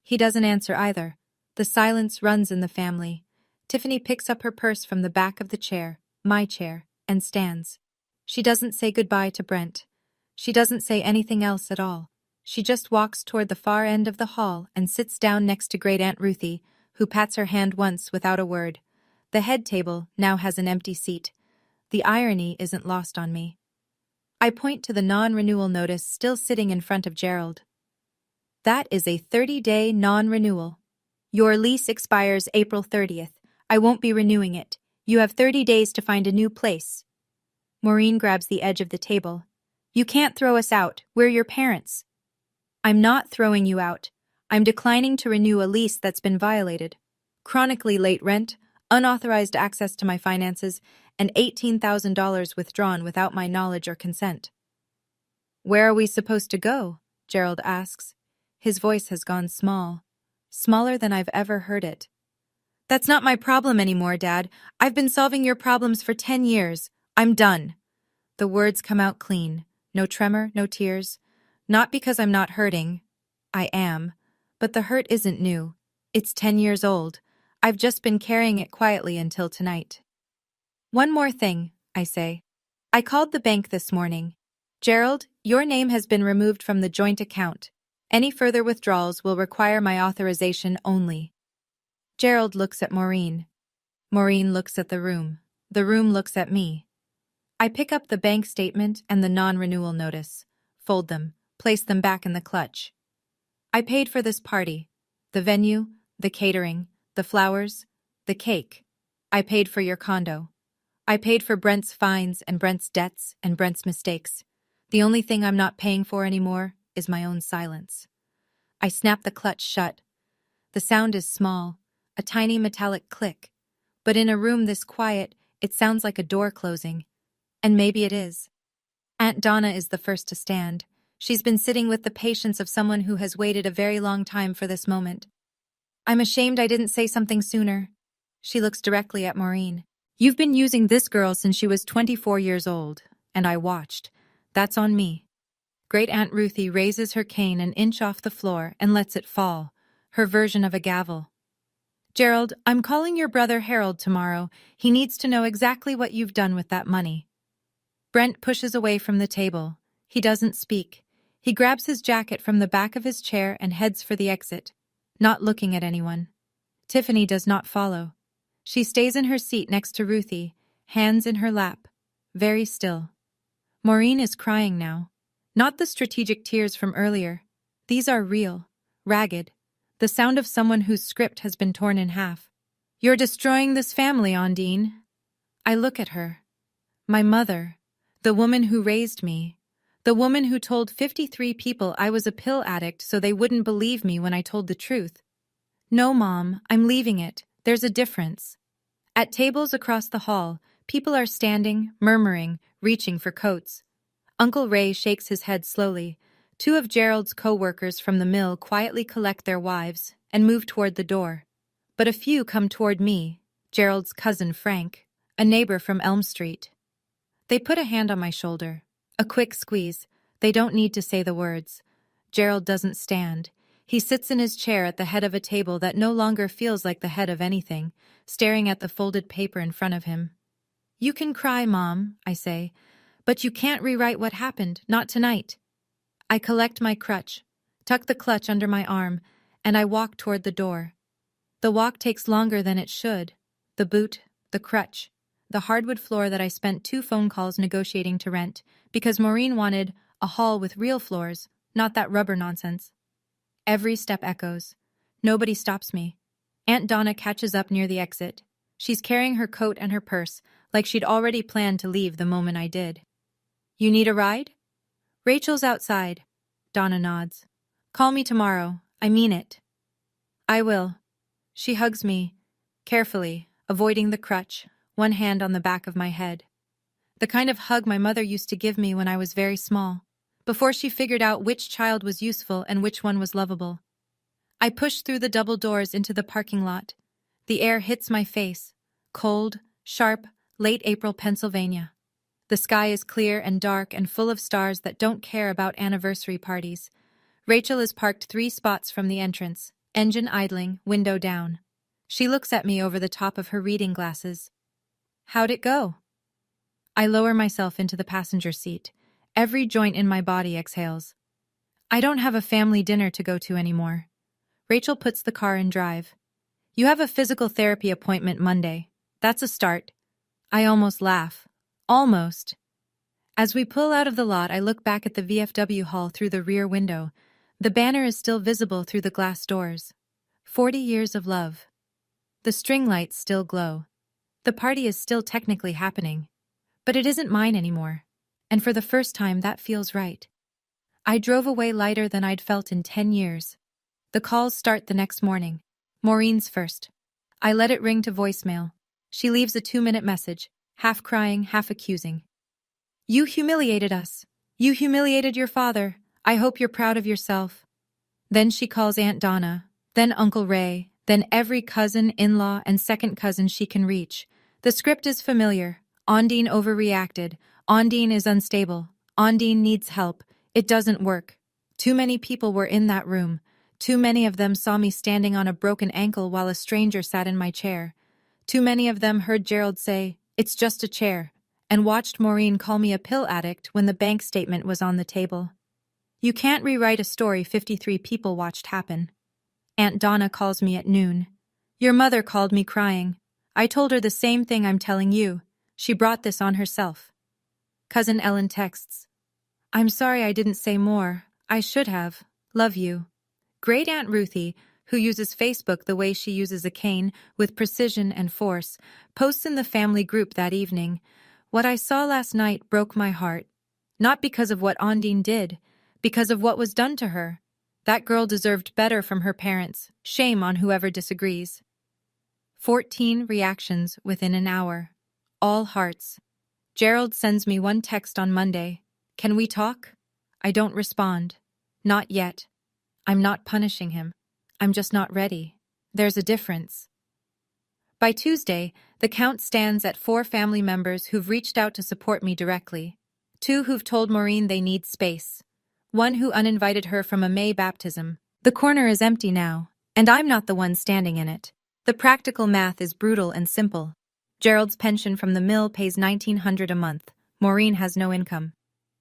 He doesn't answer either. The silence runs in the family. Tiffany picks up her purse from the back of the chair, my chair, and stands. She doesn't say goodbye to Brent. She doesn't say anything else at all. She just walks toward the far end of the hall and sits down next to Great Aunt Ruthie, who pats her hand once without a word. The head table now has an empty seat. The irony isn't lost on me. I point to the non-renewal notice still sitting in front of Gerald. That is a 30-day non-renewal. Your lease expires April 30th. I won't be renewing it. You have 30 days to find a new place. Maureen grabs the edge of the table. You can't throw us out. We're your parents. I'm not throwing you out. I'm declining to renew a lease that's been violated. Chronically late rent, unauthorized access to my finances, and $18,000 withdrawn without my knowledge or consent. Where are we supposed to go? Gerald asks. His voice has gone small. Smaller than I've ever heard it. That's not my problem anymore, Dad. I've been solving your problems for 10 years. I'm done. The words come out clean. No tremor, no tears. Not because I'm not hurting. I am. But the hurt isn't new. It's 10 years old. I've just been carrying it quietly until tonight. One more thing, I say. I called the bank this morning. Gerald, your name has been removed from the joint account. Any further withdrawals will require my authorization only. Gerald looks at Maureen. Maureen looks at the room. The room looks at me. I pick up the bank statement and the non-renewal notice, fold them, place them back in the clutch. I paid for this party. The venue, the catering, the flowers, the cake. I paid for your condo. I paid for Brent's fines and Brent's debts and Brent's mistakes. The only thing I'm not paying for anymore is my own silence. I snap the clutch shut. The sound is small, a tiny metallic click. But in a room this quiet, it sounds like a door closing. And maybe it is. Aunt Donna is the first to stand. She's been sitting with the patience of someone who has waited a very long time for this moment. I'm ashamed I didn't say something sooner. She looks directly at Maureen. You've been using this girl since she was 24 years old, and I watched. That's on me. Great Aunt Ruthie raises her cane an inch off the floor and lets it fall, her version of a gavel. Gerald, I'm calling your brother Harold tomorrow. He needs to know exactly what you've done with that money. Brent pushes away from the table. He doesn't speak. He grabs his jacket from the back of his chair and heads for the exit, not looking at anyone. Tiffany does not follow. She stays in her seat next to Ruthie, hands in her lap, very still. Maureen is crying now. Not the strategic tears from earlier. These are real, ragged, the sound of someone whose script has been torn in half. You're destroying this family, Ondine. I look at her. My mother, the woman who raised me, the woman who told 53 people I was a pill addict so they wouldn't believe me when I told the truth. No, Mom, I'm leaving it. There's a difference. At tables across the hall, people are standing, murmuring, reaching for coats. Uncle Ray shakes his head slowly. Two of Gerald's co-workers from the mill quietly collect their wives and move toward the door. But a few come toward me, Gerald's cousin Frank, a neighbor from Elm Street. They put a hand on my shoulder. A quick squeeze. They don't need to say the words. Gerald doesn't stand. He sits in his chair at the head of a table that no longer feels like the head of anything, staring at the folded paper in front of him. You can cry, Mom, I say, but you can't rewrite what happened, not tonight. I collect my crutch, tuck the clutch under my arm, and I walk toward the door. The walk takes longer than it should. The boot, the crutch, the hardwood floor that I spent 2 phone calls negotiating to rent, because Maureen wanted a hall with real floors, not that rubber nonsense. Every step echoes. Nobody stops me. Aunt Donna catches up near the exit. She's carrying her coat and her purse, like she'd already planned to leave the moment I did. You need a ride? Rachel's outside. Donna nods. Call me tomorrow. I mean it. I will. She hugs me, carefully, avoiding the crutch, one hand on the back of my head. The kind of hug my mother used to give me when I was very small, before she figured out which child was useful and which one was lovable. I push through the double doors into the parking lot. The air hits my face. Cold, sharp, late April Pennsylvania. The sky is clear and dark and full of stars that don't care about anniversary parties. Rachel is parked 3 spots from the entrance, engine idling, window down. She looks at me over the top of her reading glasses. How'd it go? I lower myself into the passenger seat. Every joint in my body exhales. I don't have a family dinner to go to anymore. Rachel puts the car in drive. You have a physical therapy appointment Monday. That's a start. I almost laugh. Almost. As we pull out of the lot, I look back at the VFW hall through the rear window. The banner is still visible through the glass doors. 40 years of love. The string lights still glow. The party is still technically happening. But it isn't mine anymore. And for the first time, that feels right. I drove away lighter than I'd felt in 10 years. The calls start the next morning. Maureen's first. I let it ring to voicemail. She leaves a 2-minute message, half crying, half accusing. You humiliated us. You humiliated your father. I hope you're proud of yourself. Then she calls Aunt Donna, then Uncle Ray, then every cousin, in-law, and second cousin she can reach. The script is familiar. Ondine overreacted. Ondine is unstable. Ondine needs help. It doesn't work. Too many people were in that room. Too many of them saw me standing on a broken ankle while a stranger sat in my chair. Too many of them heard Gerald say, "It's just a chair," and watched Maureen call me a pill addict when the bank statement was on the table. You can't rewrite a story 53 people watched happen. Aunt Donna calls me at noon. Your mother called me crying. I told her the same thing I'm telling you. She brought this on herself. Cousin Ellen texts. I'm sorry I didn't say more. I should have. Love you. Great Aunt Ruthie, who uses Facebook the way she uses a cane, with precision and force, posts in the family group that evening. What I saw last night broke my heart. Not because of what Ondine did, because of what was done to her. That girl deserved better from her parents. Shame on whoever disagrees. 14 reactions within an hour. All hearts. Gerald sends me one text on Monday. Can we talk? I don't respond. Not yet. I'm not punishing him. I'm just not ready. There's a difference. By Tuesday, the count stands at 4 family members who've reached out to support me directly. 2 who've told Maureen they need space. 1 who uninvited her from a May baptism. The corner is empty now, and I'm not the one standing in it. The practical math is brutal and simple. Gerald's pension from the mill pays $1,900 a month. Maureen has no income.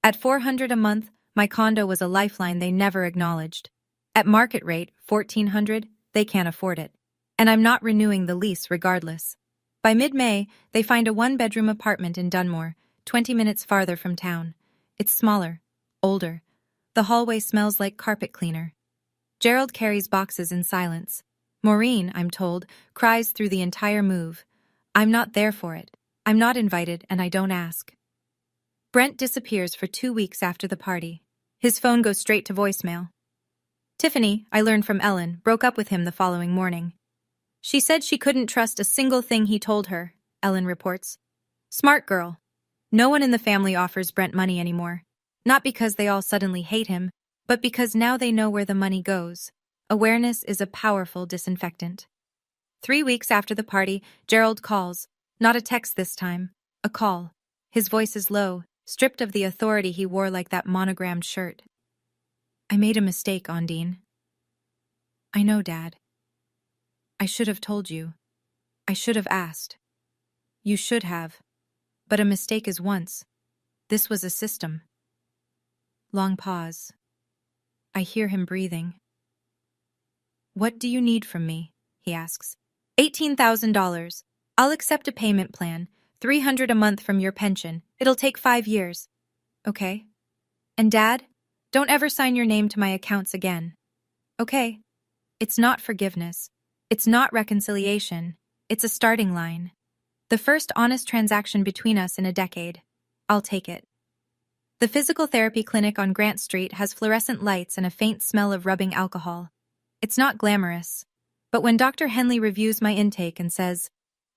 At $400 a month, my condo was a lifeline they never acknowledged. At market rate, $1,400, they can't afford it. And I'm not renewing the lease regardless. By mid-May, they find a 1-bedroom apartment in Dunmore, 20 minutes farther from town. It's smaller, older. The hallway smells like carpet cleaner. Gerald carries boxes in silence. Maureen, I'm told, cries through the entire move. I'm not there for it. I'm not invited, and I don't ask. Brent disappears for 2 weeks after the party. His phone goes straight to voicemail. Tiffany, I learned from Ellen, broke up with him the following morning. She said she couldn't trust a single thing he told her, Ellen reports. Smart girl. No one in the family offers Brent money anymore. Not because they all suddenly hate him, but because now they know where the money goes. Awareness is a powerful disinfectant. 3 weeks after the party, Gerald calls. Not a text this time. A call. His voice is low, stripped of the authority he wore like that monogrammed shirt. I made a mistake, Ondine. I know, Dad. I should have told you. I should have asked. You should have. But a mistake is once. This was a system. Long pause. I hear him breathing. What do you need from me? He asks. $18,000. I'll accept a payment plan. $300 a month from your pension. It'll take 5 years. Okay. And Dad? Don't ever sign your name to my accounts again. Okay. It's not forgiveness. It's not reconciliation. It's a starting line. The first honest transaction between us in a decade. I'll take it. The physical therapy clinic on Grant Street has fluorescent lights and a faint smell of rubbing alcohol. It's not glamorous. But when Dr. Henley reviews my intake and says,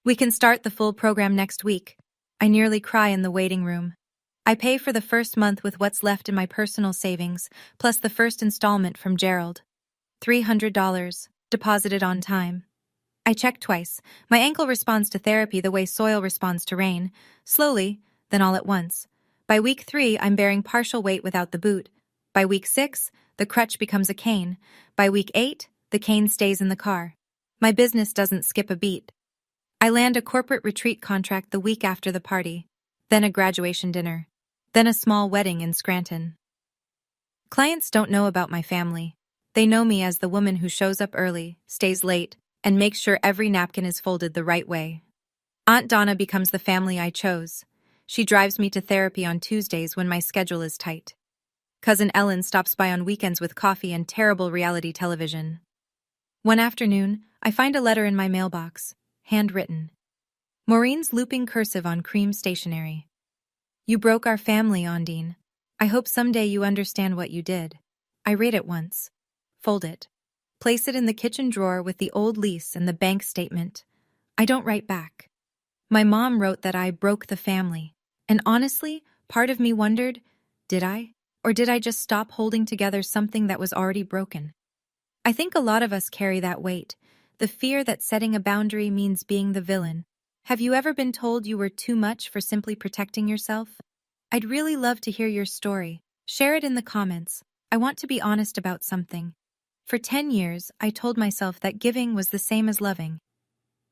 "We can start the full program next week," I nearly cry in the waiting room. I pay for the first month with what's left in my personal savings, plus the first installment from Gerald. $300, deposited on time. I check twice. My ankle responds to therapy the way soil responds to rain, slowly, then all at once. By week 3, I'm bearing partial weight without the boot. By week 6, The crutch becomes a cane. By week 8, the cane stays in the car. My business doesn't skip a beat. I land a corporate retreat contract the week after the party, then a graduation dinner, then a small wedding in Scranton. Clients don't know about my family. They know me as the woman who shows up early, stays late, and makes sure every napkin is folded the right way. Aunt Donna becomes the family I chose. She drives me to therapy on Tuesdays when my schedule is tight. Cousin Ellen stops by on weekends with coffee and terrible reality television. One afternoon, I find a letter in my mailbox, handwritten. Maureen's looping cursive on cream stationery. You broke our family, Ondine. I hope someday you understand what you did. I read it once. Fold it. Place it in the kitchen drawer with the old lease and the bank statement. I don't write back. My mom wrote that I broke the family. And honestly, part of me wondered, did I? Or did I just stop holding together something that was already broken? I think a lot of us carry that weight, the fear that setting a boundary means being the villain. Have you ever been told you were too much for simply protecting yourself? I'd really love to hear your story. Share it in the comments. I want to be honest about something. For 10 years, I told myself that giving was the same as loving.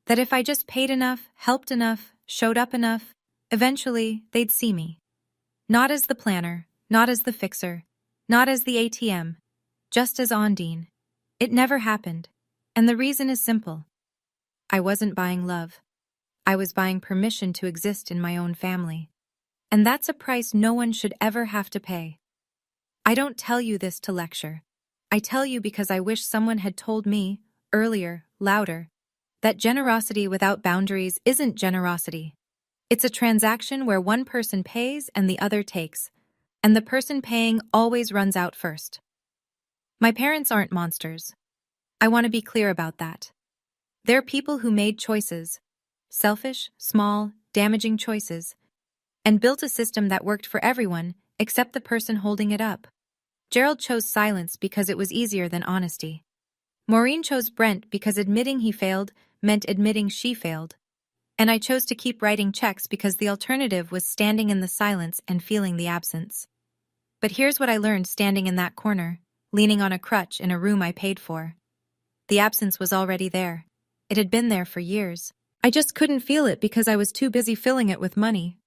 That if I just paid enough, helped enough, showed up enough, eventually they'd see me. Not as the planner, not as the fixer, not as the ATM, just as Ondine. It never happened, and the reason is simple. I wasn't buying love. I was buying permission to exist in my own family. And that's a price no one should ever have to pay. I don't tell you this to lecture. I tell you because I wish someone had told me, earlier, louder, that generosity without boundaries isn't generosity. It's a transaction where one person pays and the other takes, and the person paying always runs out first. My parents aren't monsters. I want to be clear about that. They're people who made choices, selfish, small, damaging choices, and built a system that worked for everyone except the person holding it up. Gerald chose silence because it was easier than honesty. Maureen chose Brent because admitting he failed meant admitting she failed. And I chose to keep writing checks because the alternative was standing in the silence and feeling the absence. But here's what I learned standing in that corner, leaning on a crutch in a room I paid for. The absence was already there. It had been there for years. I just couldn't feel it because I was too busy filling it with money.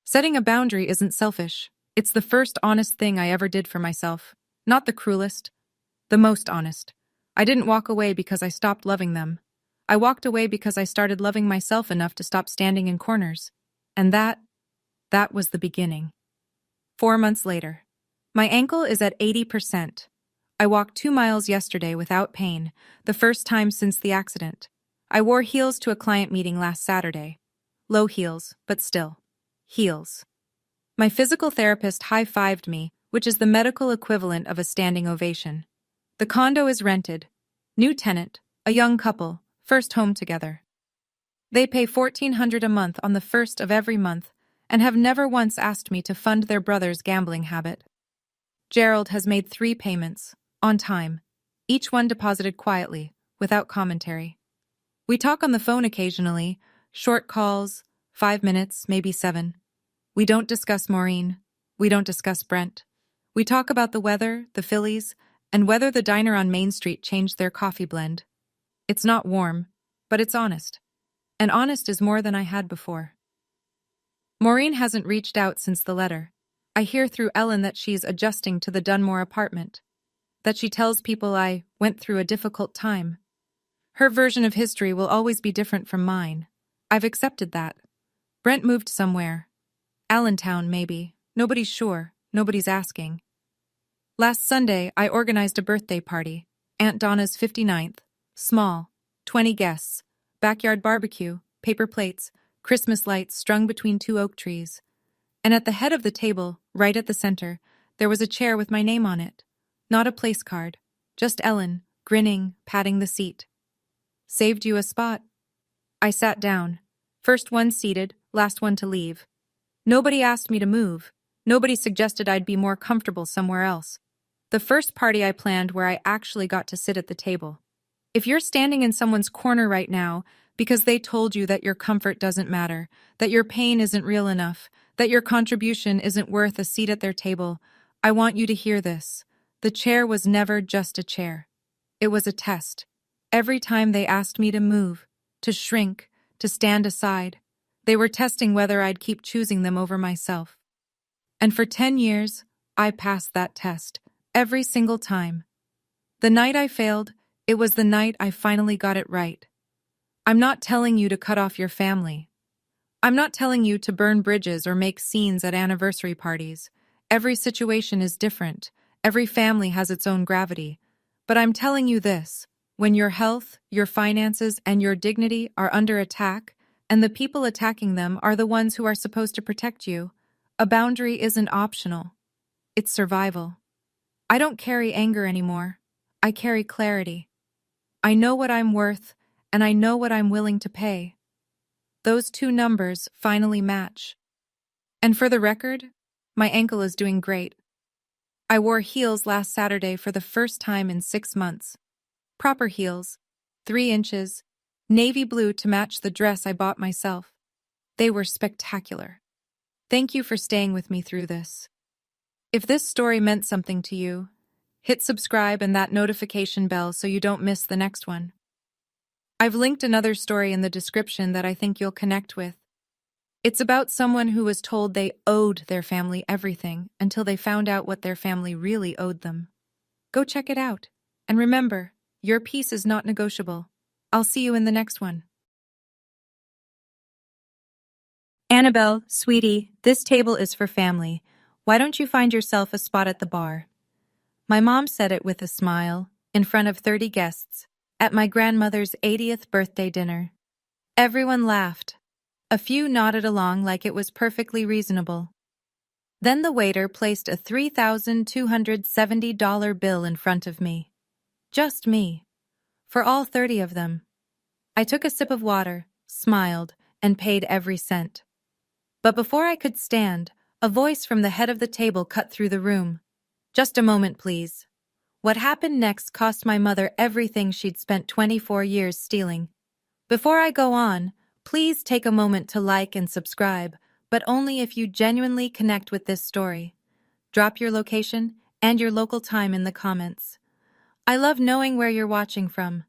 Setting a boundary isn't selfish. It's the first honest thing I ever did for myself. Not the cruelest. The most honest. I didn't walk away because I stopped loving them. I walked away because I started loving myself enough to stop standing in corners. And that was the beginning. 4 months later. My ankle is at 80%. I walked 2 miles yesterday without pain, the first time since the accident. I wore heels to a client meeting last Saturday. Low heels, but still. Heels. My physical therapist high-fived me, which is the medical equivalent of a standing ovation. The condo is rented. New tenant, a young couple, first home together. They pay $1,400 a month on the first of every month and have never once asked me to fund their brother's gambling habit. Gerald has made 3 payments, on time, each one deposited quietly, without commentary. We talk on the phone occasionally, short calls, 5 minutes, maybe 7. We don't discuss Maureen. We don't discuss Brent. We talk about the weather, the Phillies, and whether the diner on Main Street changed their coffee blend. It's not warm, but it's honest. And honest is more than I had before. Maureen hasn't reached out since the letter. I hear through Ellen that she's adjusting to the Dunmore apartment. That she tells people I went through a difficult time. Her version of history will always be different from mine. I've accepted that. Brent moved somewhere. Allentown, maybe. Nobody's sure. Nobody's asking. Last Sunday, I organized a birthday party. Aunt Donna's 59th. Small. 20 guests. Backyard barbecue. Paper plates. Christmas lights strung between 2 oak trees. And at the head of the table, right at the center, there was a chair with my name on it. Not a place card. Just Ellen, grinning, patting the seat. Saved you a spot. I sat down. First one seated, last one to leave. Nobody asked me to move. Nobody suggested I'd be more comfortable somewhere else. The first party I planned where I actually got to sit at the table. If you're standing in someone's corner right now because they told you that your comfort doesn't matter, that your pain isn't real enough, that your contribution isn't worth a seat at their table, I want you to hear this. The chair was never just a chair. It was a test. Every time they asked me to move, to shrink, to stand aside, they were testing whether I'd keep choosing them over myself. And for 10 years, I passed that test, every single time. The night I failed, it was the night I finally got it right. I'm not telling you to cut off your family. I'm not telling you to burn bridges or make scenes at anniversary parties. Every situation is different. Every family has its own gravity. But I'm telling you this: when your health, your finances, and your dignity are under attack, and the people attacking them are the ones who are supposed to protect you, a boundary isn't optional. It's survival. I don't carry anger anymore. I carry clarity. I know what I'm worth, and I know what I'm willing to pay. Those two numbers finally match. And for the record, my ankle is doing great. I wore heels last Saturday for the first time in 6 months. Proper heels, 3 inches, navy blue to match the dress I bought myself. They were spectacular. Thank you for staying with me through this. If this story meant something to you, hit subscribe and that notification bell so you don't miss the next one. I've linked another story in the description that I think you'll connect with. It's about someone who was told they owed their family everything until they found out what their family really owed them. Go check it out. And remember, your peace is not negotiable. I'll see you in the next one. Annabelle, sweetie, this table is for family. Why don't you find yourself a spot at the bar? My mom said it with a smile, in front of 30 guests, at my grandmother's 80th birthday dinner. Everyone laughed. A few nodded along like it was perfectly reasonable. Then the waiter placed a $3,270 bill in front of me. Just me. For all 30 of them. I took a sip of water, smiled, and paid every cent. But before I could stand, a voice from the head of the table cut through the room. Just a moment, please. What happened next cost my mother everything she'd spent 24 years stealing. Before I go on, please take a moment to like and subscribe, but only if you genuinely connect with this story. Drop your location and your local time in the comments. I love knowing where you're watching from.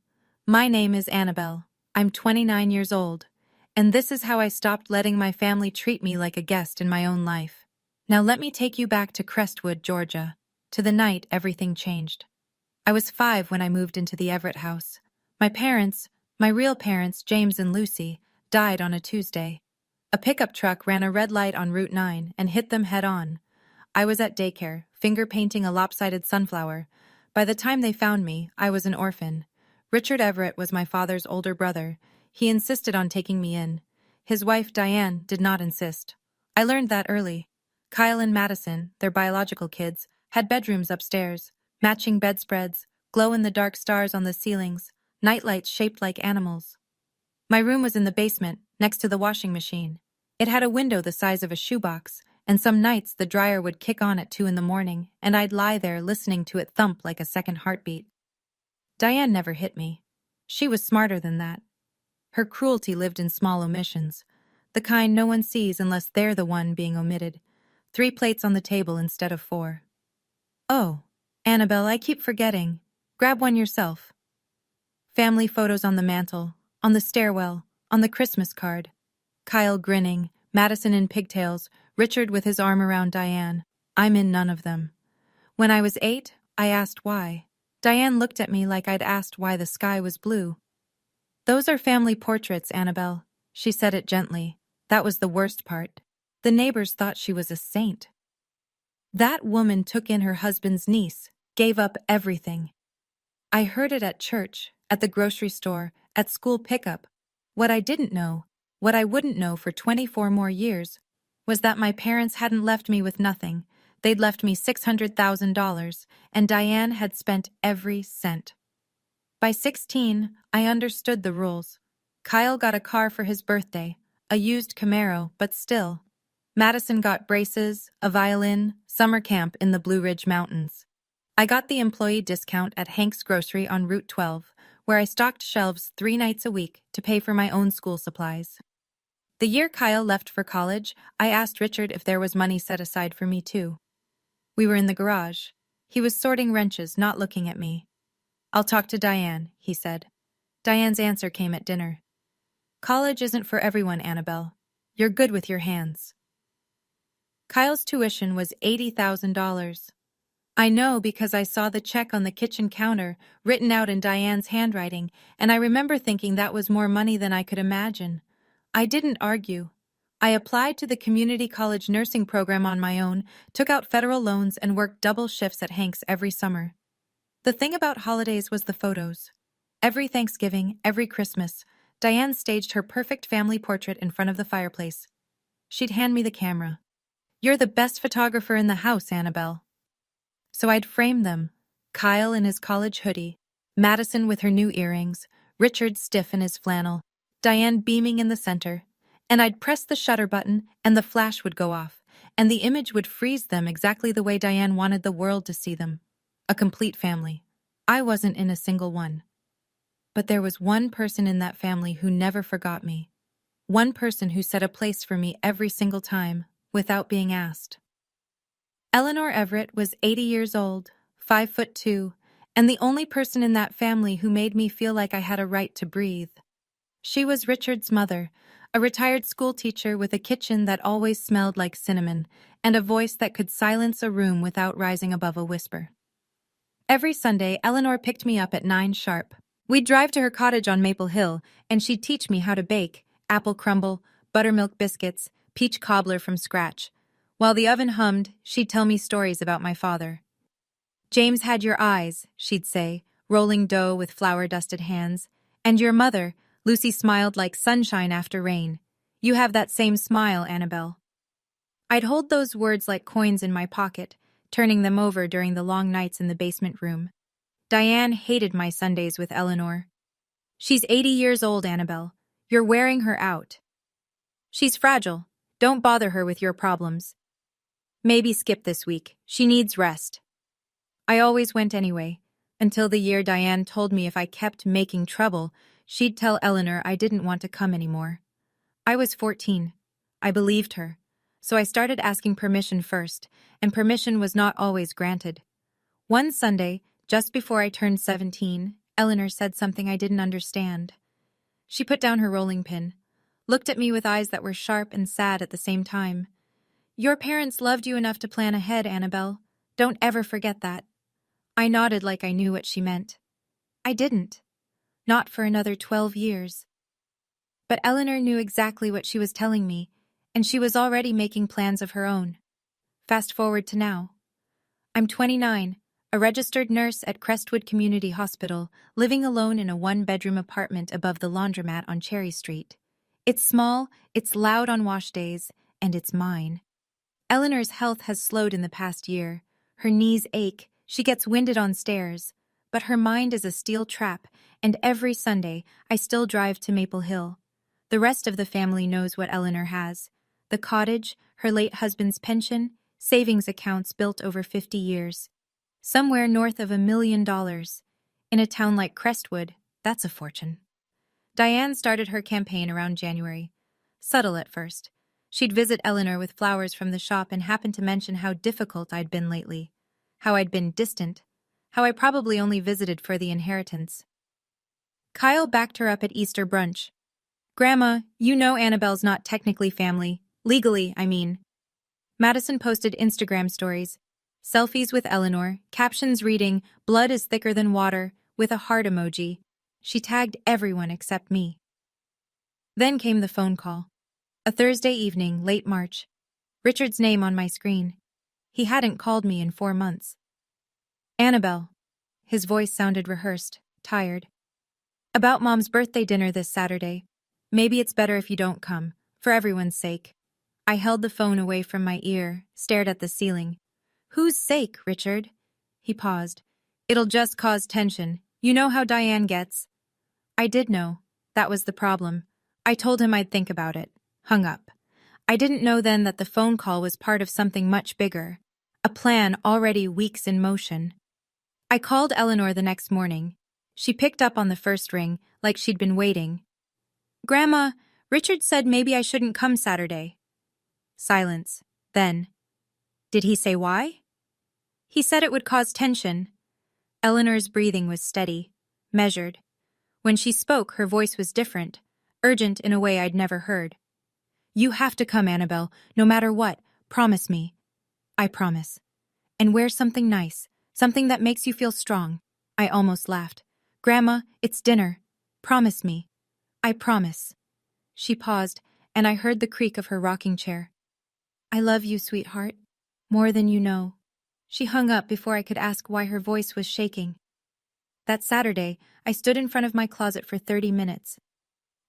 My name is Annabelle. I'm 29 years old, and this is how I stopped letting my family treat me like a guest in my own life. Now let me take you back to Crestwood, Georgia, to the night everything changed. I was 5 when I moved into the Everett house. My parents, my real parents, James and Lucy, died on a Tuesday. A pickup truck ran a red light on Route 9 and hit them head-on. I was at daycare, finger painting a lopsided sunflower. By the time they found me, I was an orphan. Richard Everett was my father's older brother. He insisted on taking me in. His wife, Diane, did not insist. I learned that early. Kyle and Madison, their biological kids, had bedrooms upstairs, matching bedspreads, glow-in-the-dark stars on the ceilings, nightlights shaped like animals. My room was in the basement, next to the washing machine. It had a window the size of a shoebox, and some nights the dryer would kick on at 2 in the morning, and I'd lie there listening to it thump like a second heartbeat. Diane never hit me. She was smarter than that. Her cruelty lived in small omissions, the kind no one sees unless they're the one being omitted. 3 plates on the table instead of 4. Oh, Annabelle, I keep forgetting. Grab one yourself. Family photos on the mantel, on the stairwell, on the Christmas card. Kyle grinning, Madison in pigtails, Richard with his arm around Diane. I'm in none of them. When I was 8, I asked why. Diane looked at me like I'd asked why the sky was blue. Those are family portraits, Annabelle. She said it gently. That was the worst part. The neighbors thought she was a saint. That woman took in her husband's niece, gave up everything. I heard it at church, at the grocery store, at school pickup. What I didn't know, what I wouldn't know for 24 more years, was that my parents hadn't left me with nothing. They'd left me $600,000, and Diane had spent every cent. By 16, I understood the rules. Kyle got a car for his birthday, a used Camaro, but still. Madison got braces, a violin, summer camp in the Blue Ridge Mountains. I got the employee discount at Hank's Grocery on Route 12, where I stocked shelves 3 nights a week to pay for my own school supplies. The year Kyle left for college, I asked Richard if there was money set aside for me too. We were in the garage. He was sorting wrenches, not looking at me. "I'll talk to Diane," he said. Diane's answer came at dinner. "College isn't for everyone, Annabelle. You're good with your hands." Kyle's tuition was $80,000. I know because I saw the check on the kitchen counter, written out in Diane's handwriting, and I remember thinking that was more money than I could imagine. I didn't argue. I applied to the community college nursing program on my own, took out federal loans, and worked double shifts at Hank's every summer. The thing about holidays was the photos. Every Thanksgiving, every Christmas, Diane staged her perfect family portrait in front of the fireplace. She'd hand me the camera. "You're the best photographer in the house, Annabelle." So I'd frame them. Kyle in his college hoodie, Madison with her new earrings, Richard stiff in his flannel, Diane beaming in the center. And I'd press the shutter button and the flash would go off, and the image would freeze them exactly the way Diane wanted the world to see them. A complete family. I wasn't in a single one. But there was one person in that family who never forgot me. One person who set a place for me every single time, without being asked. Eleanor Everett was 80 years old, 5'2", and the only person in that family who made me feel like I had a right to breathe. She was Richard's mother, a retired school teacher with a kitchen that always smelled like cinnamon, and a voice that could silence a room without rising above a whisper. Every Sunday, Eleanor picked me up at 9 sharp. We'd drive to her cottage on Maple Hill, and she'd teach me how to bake apple crumble, buttermilk biscuits, peach cobbler from scratch. While the oven hummed, she'd tell me stories about my father. "James had your eyes," she'd say, rolling dough with flour-dusted hands. "And your mother," Lucy smiled like sunshine after rain. "You have that same smile, Annabelle." I'd hold those words like coins in my pocket, turning them over during the long nights in the basement room. Diane hated my Sundays with Eleanor. "She's 80 years old, Annabelle. You're wearing her out. She's fragile. Don't bother her with your problems. Maybe skip this week. She needs rest." I always went anyway, until the year Diane told me if I kept making trouble, she'd tell Eleanor I didn't want to come anymore. I was 14. I believed her. So I started asking permission first, and permission was not always granted. One Sunday, just before I turned 17, Eleanor said something I didn't understand. She put down her rolling pin, looked at me with eyes that were sharp and sad at the same time. "Your parents loved you enough to plan ahead, Annabelle. Don't ever forget that." I nodded like I knew what she meant. I didn't. Not for another 12 years. But Eleanor knew exactly what she was telling me, and she was already making plans of her own. Fast forward to now. I'm 29, a registered nurse at Crestwood Community Hospital, living alone in a one-bedroom apartment above the laundromat on Cherry Street. It's small, it's loud on wash days, and it's mine. Eleanor's health has slowed in the past year. Her knees ache, she gets winded on stairs, but her mind is a steel trap, and every Sunday I still drive to Maple Hill. The rest of the family knows what Eleanor has. The cottage, her late husband's pension, savings accounts built over 50 years. Somewhere north of $1 million. In a town like Crestwood, that's a fortune. Diane started her campaign around January. Subtle at first. She'd visit Eleanor with flowers from the shop and happen to mention how difficult I'd been lately. How I'd been distant. How I probably only visited for the inheritance. Kyle backed her up at Easter brunch. "Grandma, you know Annabelle's not technically family. Legally, I mean." Madison posted Instagram stories. Selfies with Eleanor, captions reading, "Blood is thicker than water," with a heart emoji. She tagged everyone except me. Then came the phone call. A Thursday evening, late March. Richard's name on my screen. He hadn't called me in 4 months. "Annabelle." His voice sounded rehearsed, tired. "About Mom's birthday dinner this Saturday. Maybe it's better if you don't come, for everyone's sake." I held the phone away from my ear, stared at the ceiling. "Whose sake, Richard?" He paused. "It'll just cause tension. You know how Diane gets." I did know. That was the problem. I told him I'd think about it. Hung up. I didn't know then that the phone call was part of something much bigger. A plan already weeks in motion. I called Eleanor the next morning. She picked up on the first ring, like she'd been waiting. "Grandma, Richard said maybe I shouldn't come Saturday." Silence. Then, "Did he say why?" He said it would cause tension. Eleanor's breathing was steady, measured. When she spoke, her voice was different, urgent in a way I'd never heard. You have to come, Annabelle, no matter what. Promise me. I promise. And wear something nice, something that makes you feel strong. I almost laughed. Grandma, it's dinner. Promise me. I promise. She paused, and I heard the creak of her rocking chair. I love you, sweetheart. More than you know. She hung up before I could ask why her voice was shaking. That Saturday, I stood in front of my closet for 30 minutes.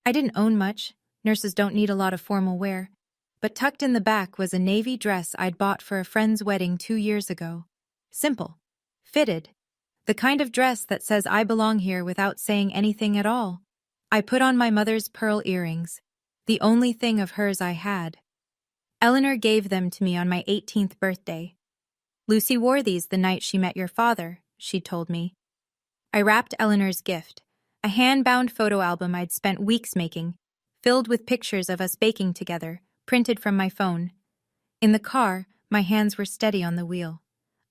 I didn't own much. Nurses don't need a lot of formal wear. But tucked in the back was a navy dress I'd bought for a friend's wedding 2 years ago. Simple. Fitted. The kind of dress that says I belong here without saying anything at all. I put on my mother's pearl earrings, the only thing of hers I had. Eleanor gave them to me on my 18th birthday. Lucy wore these the night she met your father, she told me. I wrapped Eleanor's gift, a hand-bound photo album I'd spent weeks making, filled with pictures of us baking together, printed from my phone. In the car, my hands were steady on the wheel.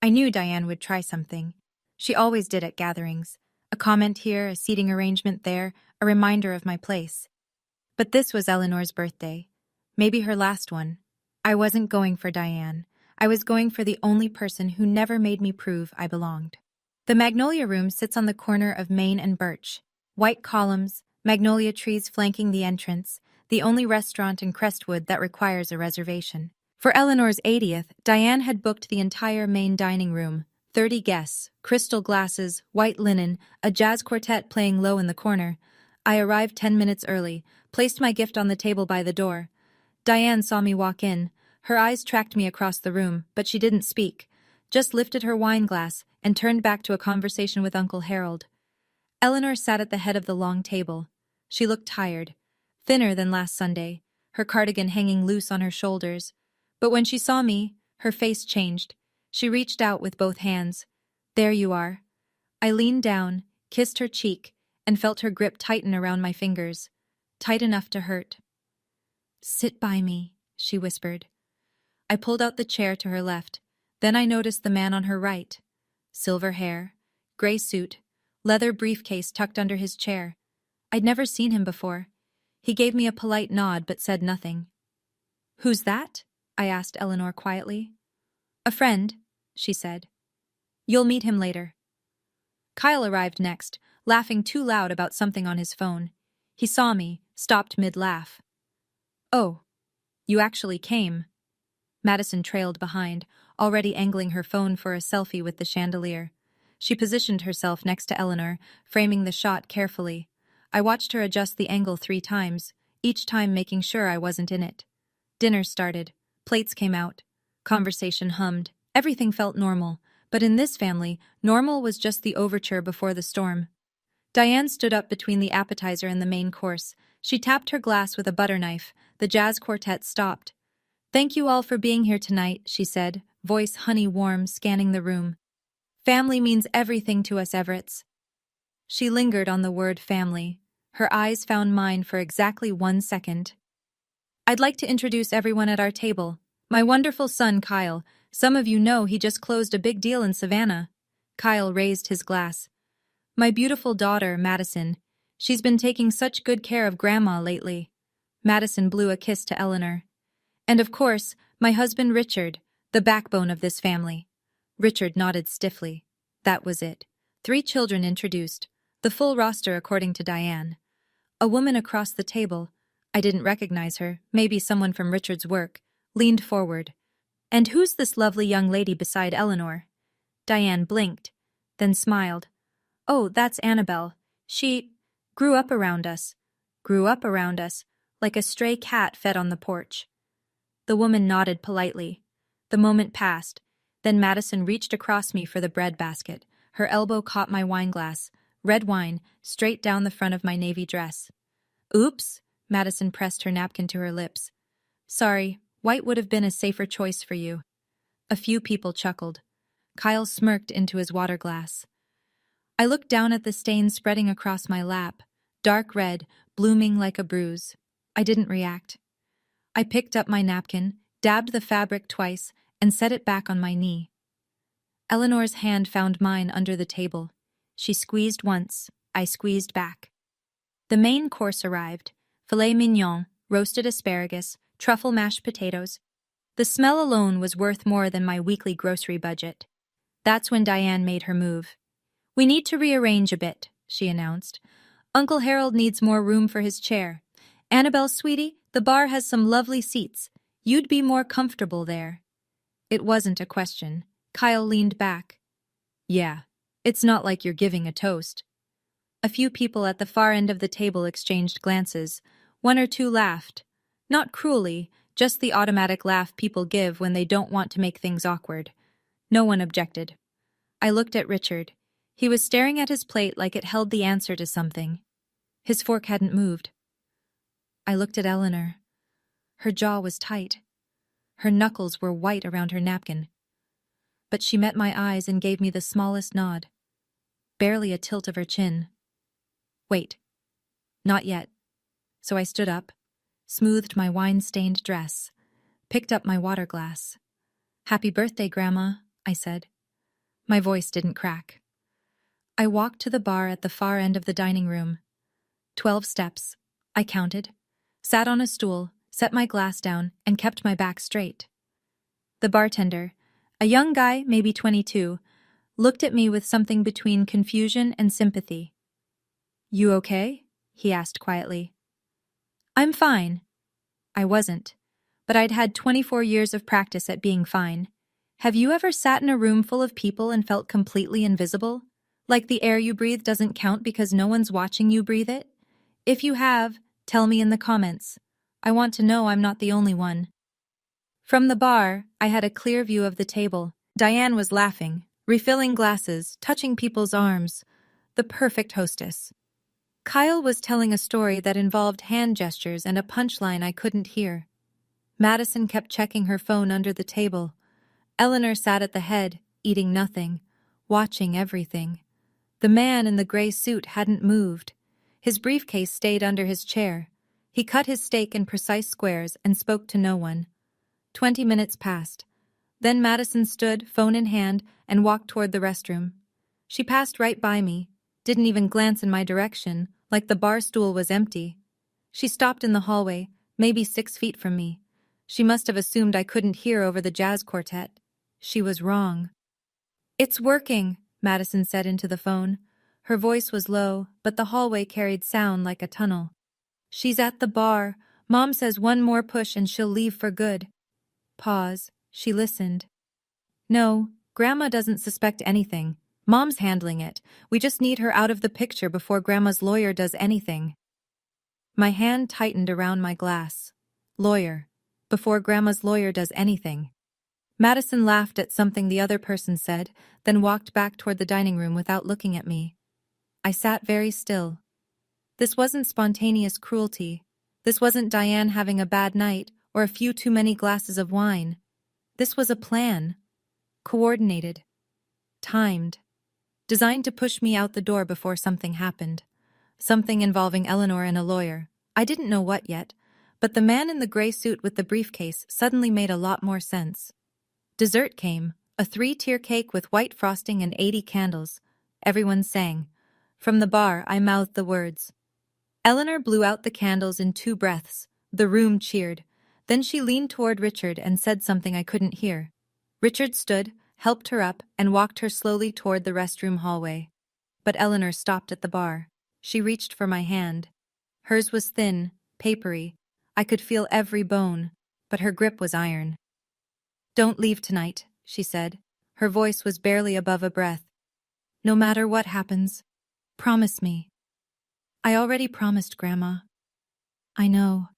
I knew Diane would try something. She always did at gatherings. A comment here, a seating arrangement there, a reminder of my place. But this was Eleanor's birthday. Maybe her last one. I wasn't going for Diane. I was going for the only person who never made me prove I belonged. The Magnolia Room sits on the corner of Main and Birch. White columns, magnolia trees flanking the entrance, the only restaurant in Crestwood that requires a reservation. For Eleanor's 80th, Diane had booked the entire main dining room. 30 guests, crystal glasses, white linen, a jazz quartet playing low in the corner. I arrived 10 minutes early, placed my gift on the table by the door. Diane saw me walk in. Her eyes tracked me across the room, but she didn't speak, just lifted her wine glass and turned back to a conversation with Uncle Harold. Eleanor sat at the head of the long table. She looked tired, thinner than last Sunday, her cardigan hanging loose on her shoulders. But when she saw me, her face changed. She reached out with both hands. There you are. I leaned down, kissed her cheek, and felt her grip tighten around my fingers, tight enough to hurt. Sit by me, she whispered. I pulled out the chair to her left. Then I noticed the man on her right. Silver hair, gray suit, leather briefcase tucked under his chair. I'd never seen him before. He gave me a polite nod but said nothing. Who's that? I asked Eleanor quietly. A friend, she said. You'll meet him later. Kyle arrived next, laughing too loud about something on his phone. He saw me, stopped mid-laugh. Oh, you actually came. Madison trailed behind, already angling her phone for a selfie with the chandelier. She positioned herself next to Eleanor, framing the shot carefully. I watched her adjust the angle 3 times, each time making sure I wasn't in it. Dinner started. Plates came out. Conversation hummed. Everything felt normal, but in this family, normal was just the overture before the storm. Diane stood up between the appetizer and the main course. She tapped her glass with a butter knife. The jazz quartet stopped. Thank you all for being here tonight, she said, voice honey warm, scanning the room. Family means everything to us Everetts. She lingered on the word family. Her eyes found mine for exactly 1 second. I'd like to introduce everyone at our table. My wonderful son, Kyle. Some of you know he just closed a big deal in Savannah. Kyle raised his glass. My beautiful daughter, Madison. She's been taking such good care of Grandma lately. Madison blew a kiss to Eleanor. And of course, my husband Richard, the backbone of this family. Richard nodded stiffly. That was it. 3 children introduced. The full roster according to Diane. A woman across the table, I didn't recognize her, maybe someone from Richard's work, leaned forward. And who's this lovely young lady beside Eleanor? Diane blinked, then smiled. Oh, that's Annabelle. She grew up around us, like a stray cat fed on the porch. The woman nodded politely. The moment passed. Then Madison reached across me for the bread basket. Her elbow caught my wine glass, red wine, straight down the front of my navy dress. Oops, Madison pressed her napkin to her lips. Sorry, white would have been a safer choice for you. A few people chuckled. Kyle smirked into his water glass. I looked down at the stain spreading across my lap, dark red, blooming like a bruise. I didn't react. I picked up my napkin, dabbed the fabric twice, and set it back on my knee. Eleanor's hand found mine under the table. She squeezed once. I squeezed back. The main course arrived: filet mignon, roasted asparagus, truffle mashed potatoes. The smell alone was worth more than my weekly grocery budget. That's when Diane made her move. "We need to rearrange a bit," she announced. "Uncle Harold needs more room for his chair. Annabelle, sweetie, the bar has some lovely seats. You'd be more comfortable there." It wasn't a question. Kyle leaned back. "Yeah, it's not like you're giving a toast." A few people at the far end of the table exchanged glances. One or two laughed. Not cruelly, just the automatic laugh people give when they don't want to make things awkward. No one objected. I looked at Richard. He was staring at his plate like it held the answer to something. His fork hadn't moved. I looked at Eleanor. Her jaw was tight. Her knuckles were white around her napkin. But she met my eyes and gave me the smallest nod. Barely a tilt of her chin. "Wait. Not yet." So I stood up, smoothed my wine-stained dress, picked up my water glass. "Happy birthday, Grandma," I said. My voice didn't crack. I walked to the bar at the far end of the dining room. 12 steps, I counted, sat on a stool, set my glass down, and kept my back straight. The bartender, a young guy, maybe 22, looked at me with something between confusion and sympathy. "You okay?" he asked quietly. "I'm fine." I wasn't, but I'd had 24 years of practice at being fine. Have you ever sat in a room full of people and felt completely invisible? Like the air you breathe doesn't count because no one's watching you breathe it? If you have, tell me in the comments. I want to know I'm not the only one. From the bar, I had a clear view of the table. Diane was laughing, refilling glasses, touching people's arms. The perfect hostess. Kyle was telling a story that involved hand gestures and a punchline I couldn't hear. Madison kept checking her phone under the table. Eleanor sat at the head, eating nothing, watching everything. The man in the gray suit hadn't moved. His briefcase stayed under his chair. He cut his steak in precise squares and spoke to no one. 20 minutes passed. Then Madison stood, phone in hand, and walked toward the restroom. She passed right by me, didn't even glance in my direction, like the bar stool was empty. She stopped in the hallway, maybe 6 feet from me. She must have assumed I couldn't hear over the jazz quartet. She was wrong. "It's working," Madison said into the phone. Her voice was low, but the hallway carried sound like a tunnel. "She's at the bar. Mom says one more push and she'll leave for good." Pause. She listened. "No, Grandma doesn't suspect anything. Mom's handling it. We just need her out of the picture before Grandma's lawyer does anything." My hand tightened around my glass. Lawyer. Before Grandma's lawyer does anything. Madison laughed at something the other person said, then walked back toward the dining room without looking at me. I sat very still. This wasn't spontaneous cruelty. This wasn't Diane having a bad night or a few too many glasses of wine. This was a plan. Coordinated. Timed. Designed to push me out the door before something happened. Something involving Eleanor and a lawyer. I didn't know what yet, but the man in the gray suit with the briefcase suddenly made a lot more sense. Dessert came, a 3-tier cake with white frosting and 80 candles. Everyone sang. From the bar, I mouthed the words. Eleanor blew out the candles in 2 breaths. The room cheered. Then she leaned toward Richard and said something I couldn't hear. Richard stood, helped her up, and walked her slowly toward the restroom hallway. But Eleanor stopped at the bar. She reached for my hand. Hers was thin, papery. I could feel every bone, but her grip was iron. "Don't leave tonight," she said. Her voice was barely above a breath. "No matter what happens, promise me." "I already promised, Grandma." "I know."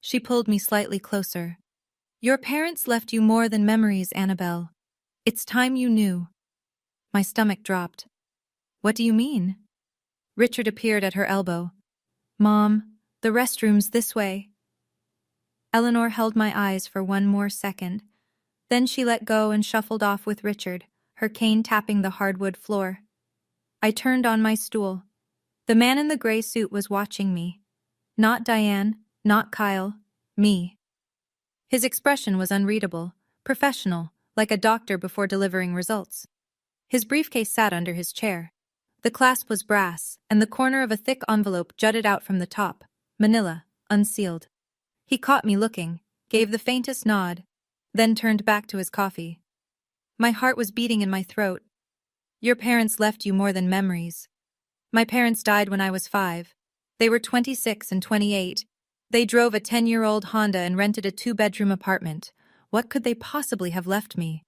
She pulled me slightly closer. "Your parents left you more than memories, Annabelle. It's time you knew." My stomach dropped. "What do you mean?" Richard appeared at her elbow. "Mom, the restroom's this way." Eleanor held my eyes for one more second. Then she let go and shuffled off with Richard, her cane tapping the hardwood floor. I turned on my stool. The man in the gray suit was watching me. Not Diane, not Kyle, me. His expression was unreadable, professional, like a doctor before delivering results. His briefcase sat under his chair. The clasp was brass, and the corner of a thick envelope jutted out from the top. Manila, unsealed. He caught me looking, gave the faintest nod, then turned back to his coffee. My heart was beating in my throat. Your parents left you more than memories. My parents died when I was 5. They were 26 and 28. They drove a 10-year-old Honda and rented a 2-bedroom apartment. What could they possibly have left me?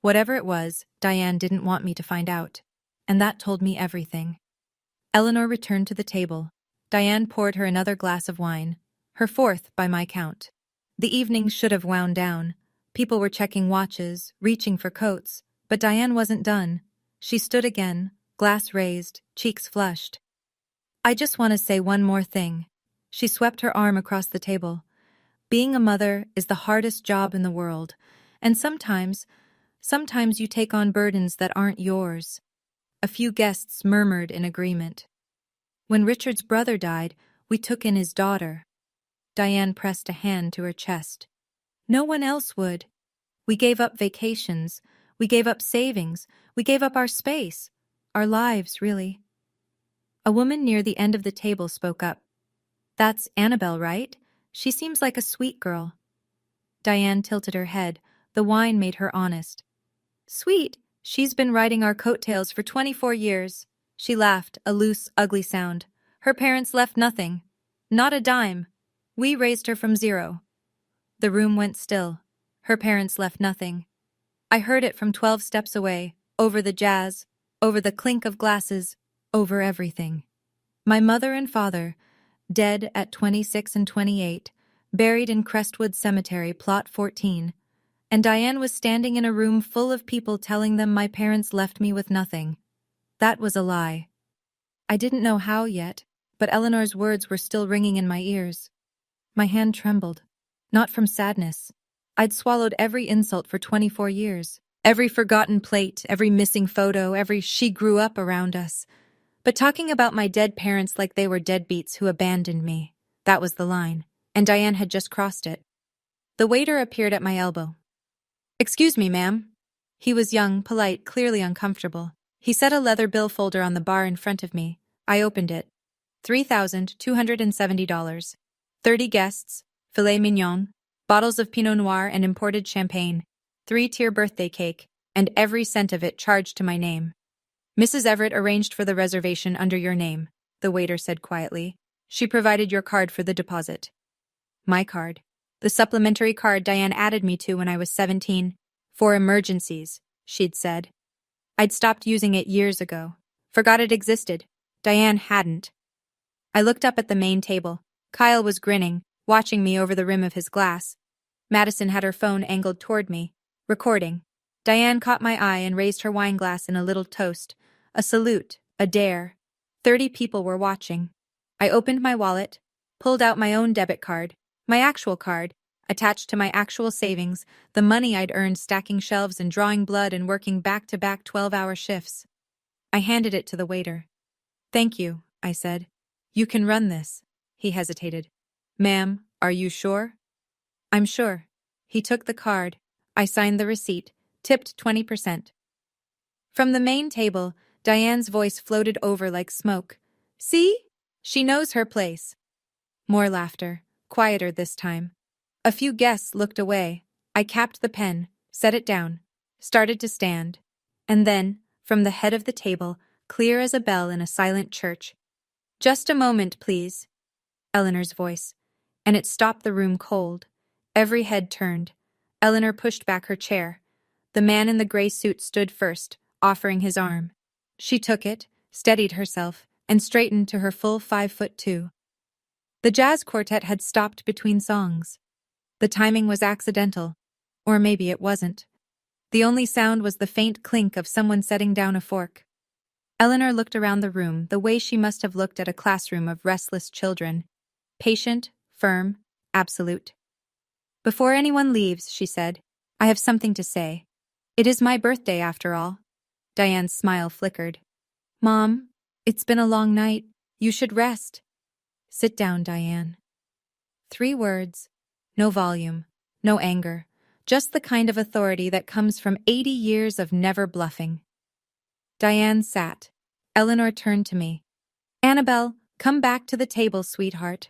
Whatever it was, Diane didn't want me to find out. And that told me everything. Eleanor returned to the table. Diane poured her another glass of wine, her 4th by my count. The evening should have wound down. People were checking watches, reaching for coats, but Diane wasn't done. She stood again, glass raised, cheeks flushed. I just want to say one more thing. She swept her arm across the table. Being a mother is the hardest job in the world, and sometimes you take on burdens that aren't yours. A few guests murmured in agreement. When Richard's brother died, we took in his daughter. Diane pressed a hand to her chest. No one else would. We gave up vacations. We gave up savings. We gave up our space. Our lives, really. A woman near the end of the table spoke up. That's Annabelle, right? She seems like a sweet girl. Diane tilted her head. The wine made her honest. Sweet? She's been riding our coattails for 24 years. She laughed, a loose, ugly sound. Her parents left nothing. Not a dime. We raised her from zero. The room went still. Her parents left nothing. I heard it from 12 steps away, over the jazz, over the clink of glasses, over everything. My mother and father, dead at 26 and 28, buried in Crestwood Cemetery, Plot 14, and Diane was standing in a room full of people telling them my parents left me with nothing. That was a lie. I didn't know how yet, but Eleanor's words were still ringing in my ears. My hand trembled. Not from sadness. I'd swallowed every insult for 24 years. Every forgotten plate, every missing photo, every she grew up around us. But talking about my dead parents like they were deadbeats who abandoned me, that was the line, and Diane had just crossed it. The waiter appeared at my elbow. Excuse me, ma'am. He was young, polite, clearly uncomfortable. He set a leather bill folder on the bar in front of me. I opened it. $3,270. 30 guests, filet mignon, bottles of Pinot Noir and imported champagne, 3-tier birthday cake, and every cent of it charged to my name. Mrs. Everett arranged for the reservation under your name, the waiter said quietly. She provided your card for the deposit. My card. The supplementary card Diane added me to when I was 17. For emergencies, she'd said. I'd stopped using it years ago. Forgot it existed. Diane hadn't. I looked up at the main table. Kyle was grinning, watching me over the rim of his glass. Madison had her phone angled toward me, recording. Diane caught my eye and raised her wine glass in a little toast. A salute, a dare. 30 people were watching. I opened my wallet, pulled out my own debit card, my actual card, attached to my actual savings, the money I'd earned stacking shelves and drawing blood and working back-to-back 12-hour shifts. I handed it to the waiter. Thank you, I said. You can run this. He hesitated. Ma'am, are you sure? I'm sure. He took the card. I signed the receipt, tipped 20%. From the main table, Diane's voice floated over like smoke. See? She knows her place. More laughter, quieter this time. A few guests looked away. I capped the pen, set it down, started to stand. And then, from the head of the table, clear as a bell in a silent church. Just a moment, please. Eleanor's voice. And it stopped the room cold. Every head turned. Eleanor pushed back her chair. The man in the gray suit stood first, offering his arm. She took it, steadied herself, and straightened to her full 5'2". The jazz quartet had stopped between songs. The timing was accidental, or maybe it wasn't. The only sound was the faint clink of someone setting down a fork. Eleanor looked around the room the way she must have looked at a classroom of restless children. Patient, firm, absolute. Before anyone leaves, she said, I have something to say. It is my birthday, after all. Diane's smile flickered. Mom, it's been a long night. You should rest. Sit down, Diane. 3 words. No volume. No anger. Just the kind of authority that comes from 80 years of never bluffing. Diane sat. Eleanor turned to me. Annabelle, come back to the table, sweetheart.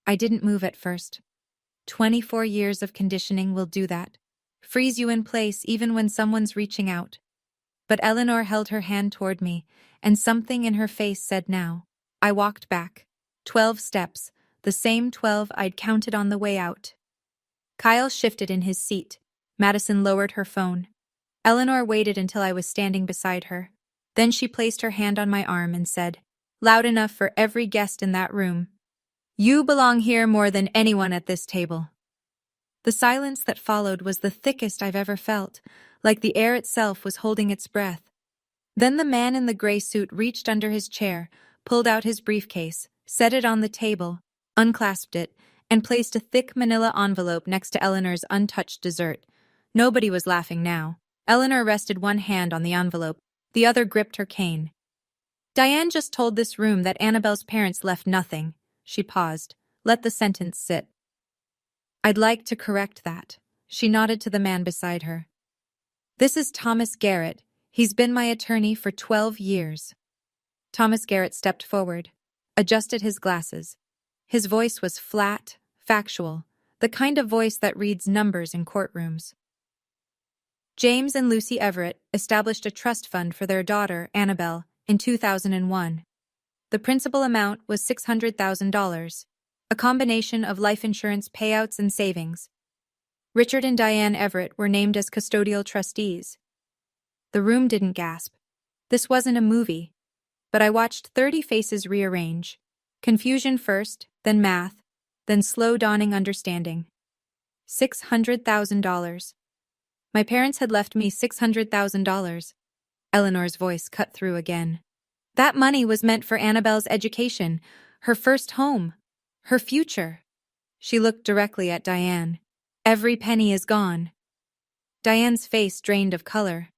I didn't move at first. 24 years of conditioning will do that. Freeze you in place even when someone's reaching out. But Eleanor held her hand toward me, and something in her face said now. I walked back. 12 steps, the same 12 I'd counted on the way out. Kyle shifted in his seat. Madison lowered her phone. Eleanor waited until I was standing beside her. Then she placed her hand on my arm and said, loud enough for every guest in that room, you belong here more than anyone at this table. The silence that followed was the thickest I've ever felt, like the air itself was holding its breath. Then the man in the gray suit reached under his chair, pulled out his briefcase, set it on the table, unclasped it, and placed a thick manila envelope next to Eleanor's untouched dessert. Nobody was laughing now. Eleanor rested one hand on the envelope, the other gripped her cane. Diane just told this room that Annabelle's parents left nothing. She paused. Let the sentence sit. I'd like to correct that. She nodded to the man beside her. This is Thomas Garrett. He's been my attorney for 12 years. Thomas Garrett stepped forward, adjusted his glasses. His voice was flat, factual, the kind of voice that reads numbers in courtrooms. James and Lucy Everett established a trust fund for their daughter, Annabelle, in 2001. The principal amount was $600,000, a combination of life insurance payouts and savings. Richard and Diane Everett were named as custodial trustees. The room didn't gasp. This wasn't a movie. But I watched 30 faces rearrange. Confusion first, then math, then slow dawning understanding. $600,000. My parents had left me $600,000. Eleanor's voice cut through again. That money was meant for Annabelle's education, her first home, her future. She looked directly at Diane. Every penny is gone. Diane's face drained of color.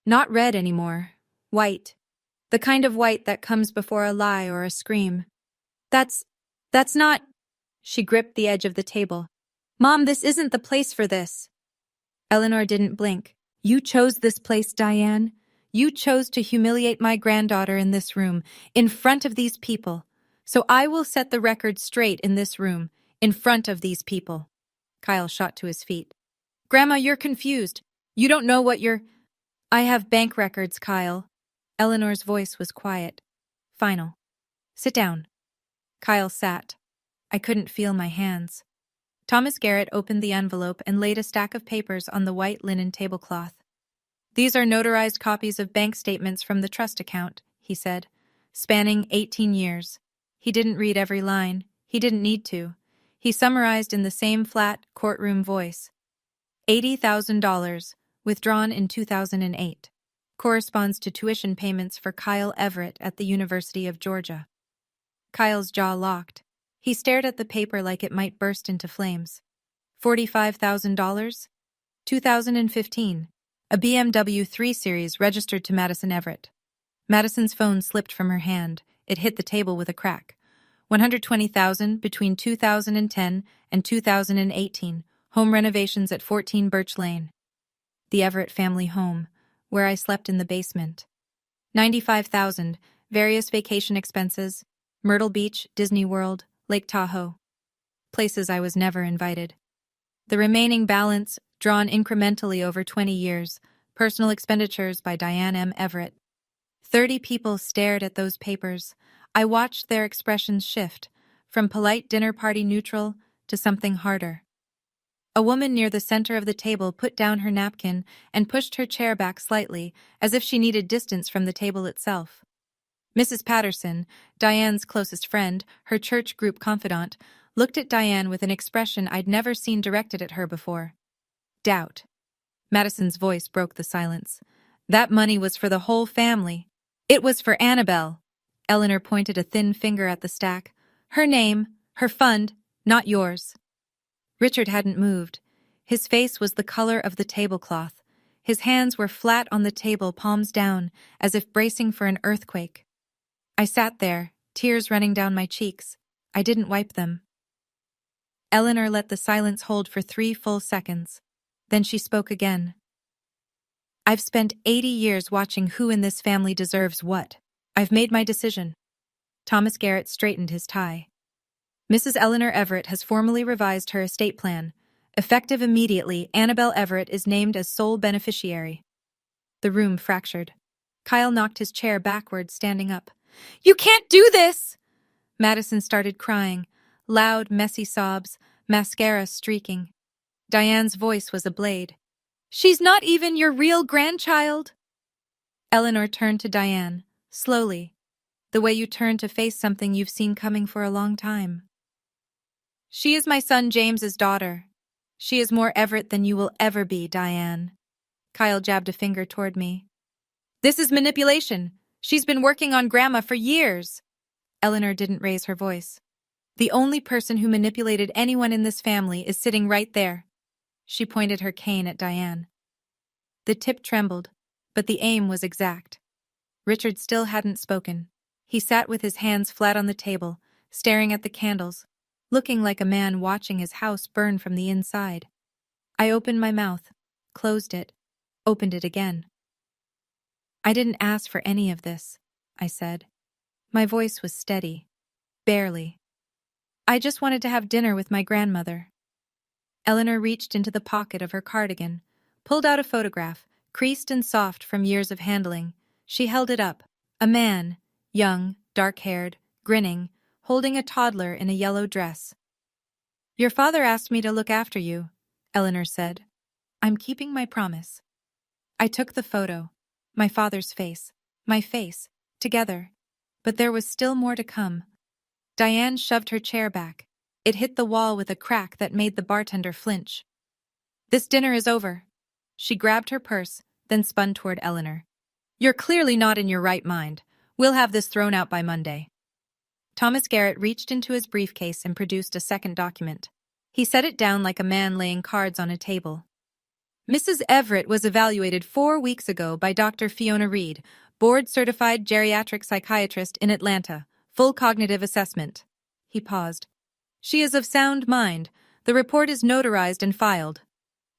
Not red anymore. White. The kind of white that comes before a lie or a scream. That's not... She gripped the edge of the table. Mom, this isn't the place for this. Eleanor didn't blink. You chose this place, Diane. You chose to humiliate my granddaughter in this room, in front of these people. So I will set the record straight in this room, in front of these people. Kyle shot to his feet. Grandma, you're confused. You don't know what you're... I have bank records, Kyle. Eleanor's voice was quiet. Final. Sit down. Kyle sat. I couldn't feel my hands. Thomas Garrett opened the envelope and laid a stack of papers on the white linen tablecloth. These are notarized copies of bank statements from the trust account, he said, spanning 18 years. He didn't read every line. He didn't need to. He summarized in the same flat, courtroom voice. $80,000, withdrawn in 2008. Corresponds to tuition payments for Kyle Everett at the University of Georgia. Kyle's jaw locked. He stared at the paper like it might burst into flames. $45,000? 2015. A BMW 3 Series registered to Madison Everett. Madison's phone slipped from her hand. It hit the table with a crack. $120,000 between 2010 and 2018. Home renovations at 14 Birch Lane. The Everett family home, where I slept in the basement. $95,000, various vacation expenses, Myrtle Beach, Disney World, Lake Tahoe. Places I was never invited. The remaining balance, drawn incrementally over 20 years, personal expenditures by Diane M. Everett. 30 people stared at those papers. I watched their expressions shift, from polite dinner party neutral to something harder. A woman near the center of the table put down her napkin and pushed her chair back slightly, as if she needed distance from the table itself. Mrs. Patterson, Diane's closest friend, her church group confidant, looked at Diane with an expression I'd never seen directed at her before. Doubt. Madison's voice broke the silence. That money was for the whole family. It was for Annabelle. Eleanor pointed a thin finger at the stack. Her name, her fund, not yours. Richard hadn't moved. His face was the color of the tablecloth. His hands were flat on the table, palms down, as if bracing for an earthquake. I sat there, tears running down my cheeks. I didn't wipe them. Eleanor let the silence hold for 3 full seconds. Then she spoke again. I've spent 80 years watching who in this family deserves what. I've made my decision. Thomas Garrett straightened his tie. Mrs. Eleanor Everett has formally revised her estate plan. Effective immediately, Annabelle Everett is named as sole beneficiary. The room fractured. Kyle knocked his chair backward, standing up. "You can't do this!" Madison started crying. Loud, messy sobs, mascara streaking. Diane's voice was a blade. "She's not even your real grandchild!" Eleanor turned to Diane, slowly, the way you turn to face something you've seen coming for a long time. "She is my son James's daughter. She is more Everett than you will ever be, Diane." Kyle jabbed a finger toward me. "This is manipulation. She's been working on Grandma for years." Eleanor didn't raise her voice. "The only person who manipulated anyone in this family is sitting right there." She pointed her cane at Diane. The tip trembled, but the aim was exact. Richard still hadn't spoken. He sat with his hands flat on the table, staring at the candles, looking like a man watching his house burn from the inside. I opened my mouth, closed it, opened it again. "I didn't ask for any of this," I said. My voice was steady, barely. "I just wanted to have dinner with my grandmother." Eleanor reached into the pocket of her cardigan, pulled out a photograph, creased and soft from years of handling. She held it up. A man, young, dark-haired, grinning, holding a toddler in a yellow dress. "Your father asked me to look after you," Eleanor said. "I'm keeping my promise." I took the photo, my father's face, my face, together. But there was still more to come. Diane shoved her chair back. It hit the wall with a crack that made the bartender flinch. "This dinner is over." She grabbed her purse, then spun toward Eleanor. "You're clearly not in your right mind. We'll have this thrown out by Monday." Thomas Garrett reached into his briefcase and produced a second document. He set it down like a man laying cards on a table. "Mrs. Everett was evaluated 4 weeks ago by Dr. Fiona Reed, board-certified geriatric psychiatrist in Atlanta. Full cognitive assessment." He paused. "She is of sound mind. The report is notarized and filed."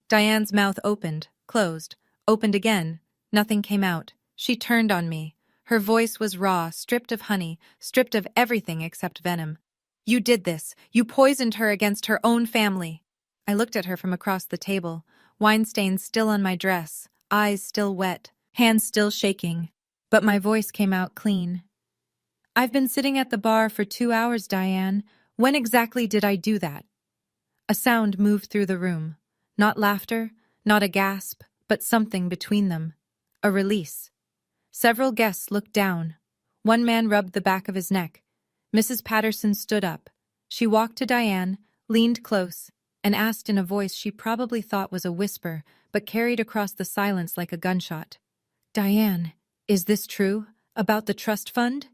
Diane's mouth opened, closed, opened again. Nothing came out. She turned on me. Her voice was raw, stripped of honey, stripped of everything except venom. "You did this. You poisoned her against her own family." I looked at her from across the table, wine stains still on my dress, eyes still wet, hands still shaking. But my voice came out clean. "I've been sitting at the bar for 2 hours, Diane. When exactly did I do that?" A sound moved through the room. Not laughter, not a gasp, but something between them. A release. Several guests looked down. One man rubbed the back of his neck. Mrs. Patterson stood up. She walked to Diane, leaned close, and asked in a voice she probably thought was a whisper, but carried across the silence like a gunshot. "Diane, is this true? About the trust fund?"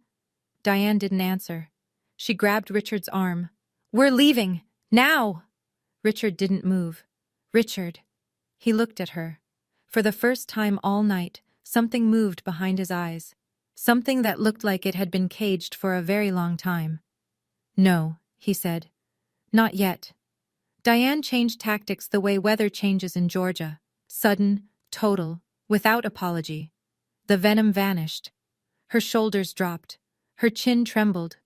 Diane didn't answer. She grabbed Richard's arm. "We're leaving! Now!" Richard didn't move. "Richard." He looked at her. For the first time all night, something moved behind his eyes. Something that looked like it had been caged for a very long time. "No," he said. "Not yet." Diane changed tactics the way weather changes in Georgia. Sudden, total, without apology. The venom vanished. Her shoulders dropped. Her chin trembled.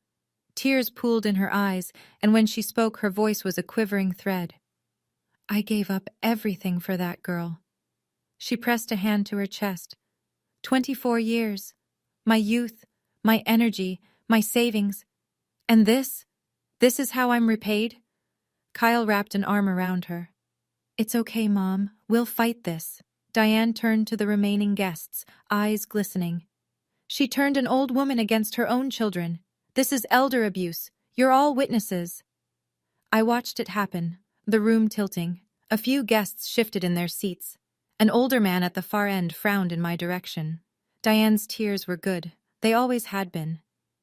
Tears pooled in her eyes, and when she spoke, her voice was a quivering thread. "I gave up everything for that girl." She pressed a hand to her chest. 24 years. My youth, my energy, my savings. And this is how I'm repaid? Kyle wrapped an arm around her. "It's okay, Mom. We'll fight this." Diane turned to the remaining guests, eyes glistening. "She turned an old woman against her own children. This is elder abuse. You're all witnesses." I watched it happen, the room tilting. A few guests shifted in their seats. An older man at the far end frowned in my direction. Diane's tears were good. They always had been.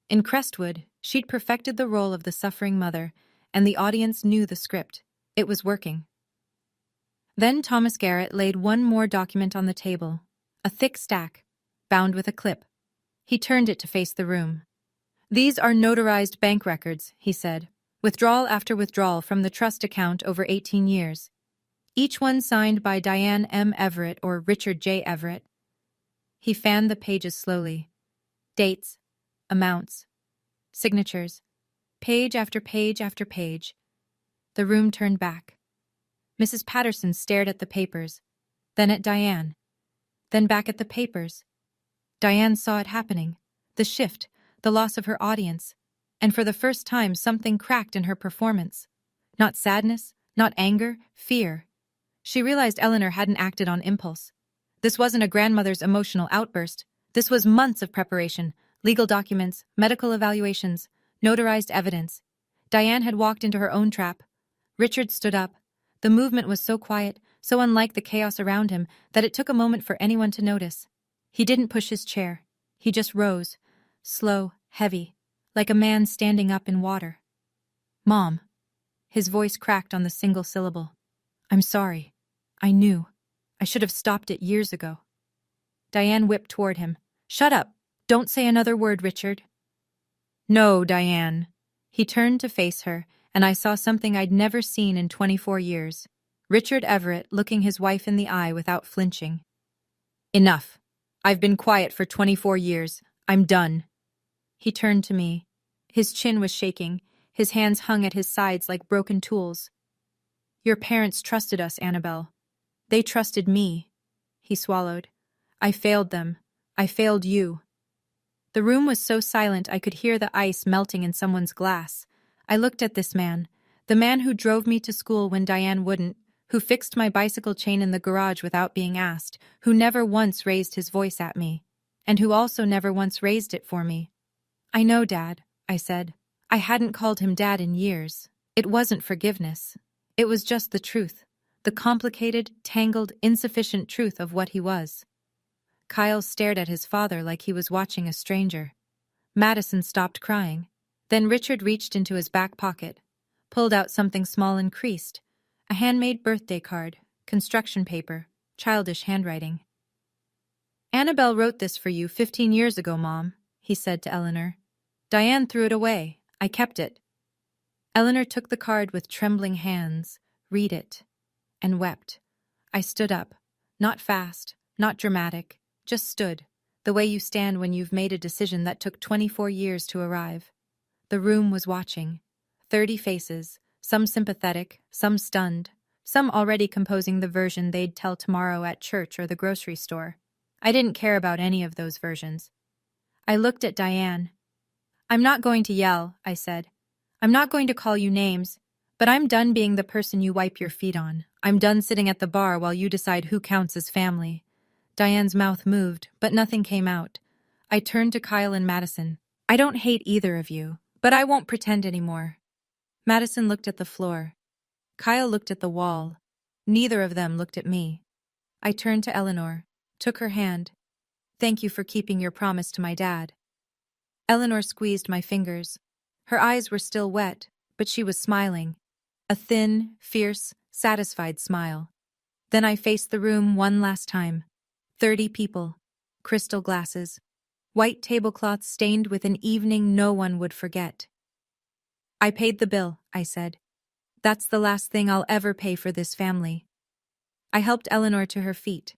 In Crestwood, she'd perfected the role of the suffering mother, and the audience knew the script. It was working. Then Thomas Garrett laid one more document on the table, a thick stack, bound with a clip. He turned it to face the room. "These are notarized bank records," he said. "Withdrawal after withdrawal from the trust account over 18 years. each one signed by Diane M. Everett or Richard J. Everett. He fanned the pages slowly. Dates, amounts, signatures, page after page after page. The room turned back. Mrs. Patterson stared at the papers, then at Diane, then back at the papers. Diane saw it happening, the shift, the loss of her audience, and for the first time something cracked in her performance. Not sadness, not anger, fear. She realized Eleanor hadn't acted on impulse. This wasn't a grandmother's emotional outburst. This was months of preparation, legal documents, medical evaluations, notarized evidence. Diane had walked into her own trap. Richard stood up. The movement was so quiet, so unlike the chaos around him, that it took a moment for anyone to notice. He didn't push his chair. He just rose, slow, heavy, like a man standing up in water. "Mom." His voice cracked on the single syllable. "I'm sorry. I knew. I should have stopped it years ago." Diane whipped toward him. "Shut up. Don't say another word, Richard." "No, Diane." He turned to face her, and I saw something I'd never seen in 24 years. Richard Everett looking his wife in the eye without flinching. "Enough. I've been quiet for 24 years. I'm done." He turned to me. His chin was shaking. His hands hung at his sides like broken tools. "Your parents trusted us, Annabelle. They trusted me." He swallowed. "I failed them. I failed you." The room was so silent I could hear the ice melting in someone's glass. I looked at this man, the man who drove me to school when Diane wouldn't, who fixed my bicycle chain in the garage without being asked, who never once raised his voice at me, and who also never once raised it for me. "I know, Dad," I said. I hadn't called him Dad in years. It wasn't forgiveness. It was just the truth, the complicated, tangled, insufficient truth of what he was. Kyle stared at his father like he was watching a stranger. Madison stopped crying. Then Richard reached into his back pocket, pulled out something small and creased, a handmade birthday card, construction paper, childish handwriting. "Annabelle wrote this for you 15 years ago, Mom," he said to Eleanor. "Diane threw it away. I kept it." Eleanor took the card with trembling hands, read it, and wept. I stood up. Not fast, not dramatic, just stood, the way you stand when you've made a decision that took 24 years to arrive. The room was watching. 30 faces, some sympathetic, some stunned, some already composing the version they'd tell tomorrow at church or the grocery store. I didn't care about any of those versions. I looked at Diane. "I'm not going to yell," I said. "I'm not going to call you names, but I'm done being the person you wipe your feet on. I'm done sitting at the bar while you decide who counts as family." Diane's mouth moved, but nothing came out. I turned to Kyle and Madison. "I don't hate either of you, but I won't pretend anymore." Madison looked at the floor. Kyle looked at the wall. Neither of them looked at me. I turned to Eleanor, took her hand. "Thank you for keeping your promise to my dad." Eleanor squeezed my fingers. Her eyes were still wet, but she was smiling. A thin, fierce, satisfied smile. Then I faced the room one last time. 30 people. Crystal glasses. White tablecloths stained with an evening no one would forget. "I paid the bill," I said. "That's the last thing I'll ever pay for this family." I helped Eleanor to her feet.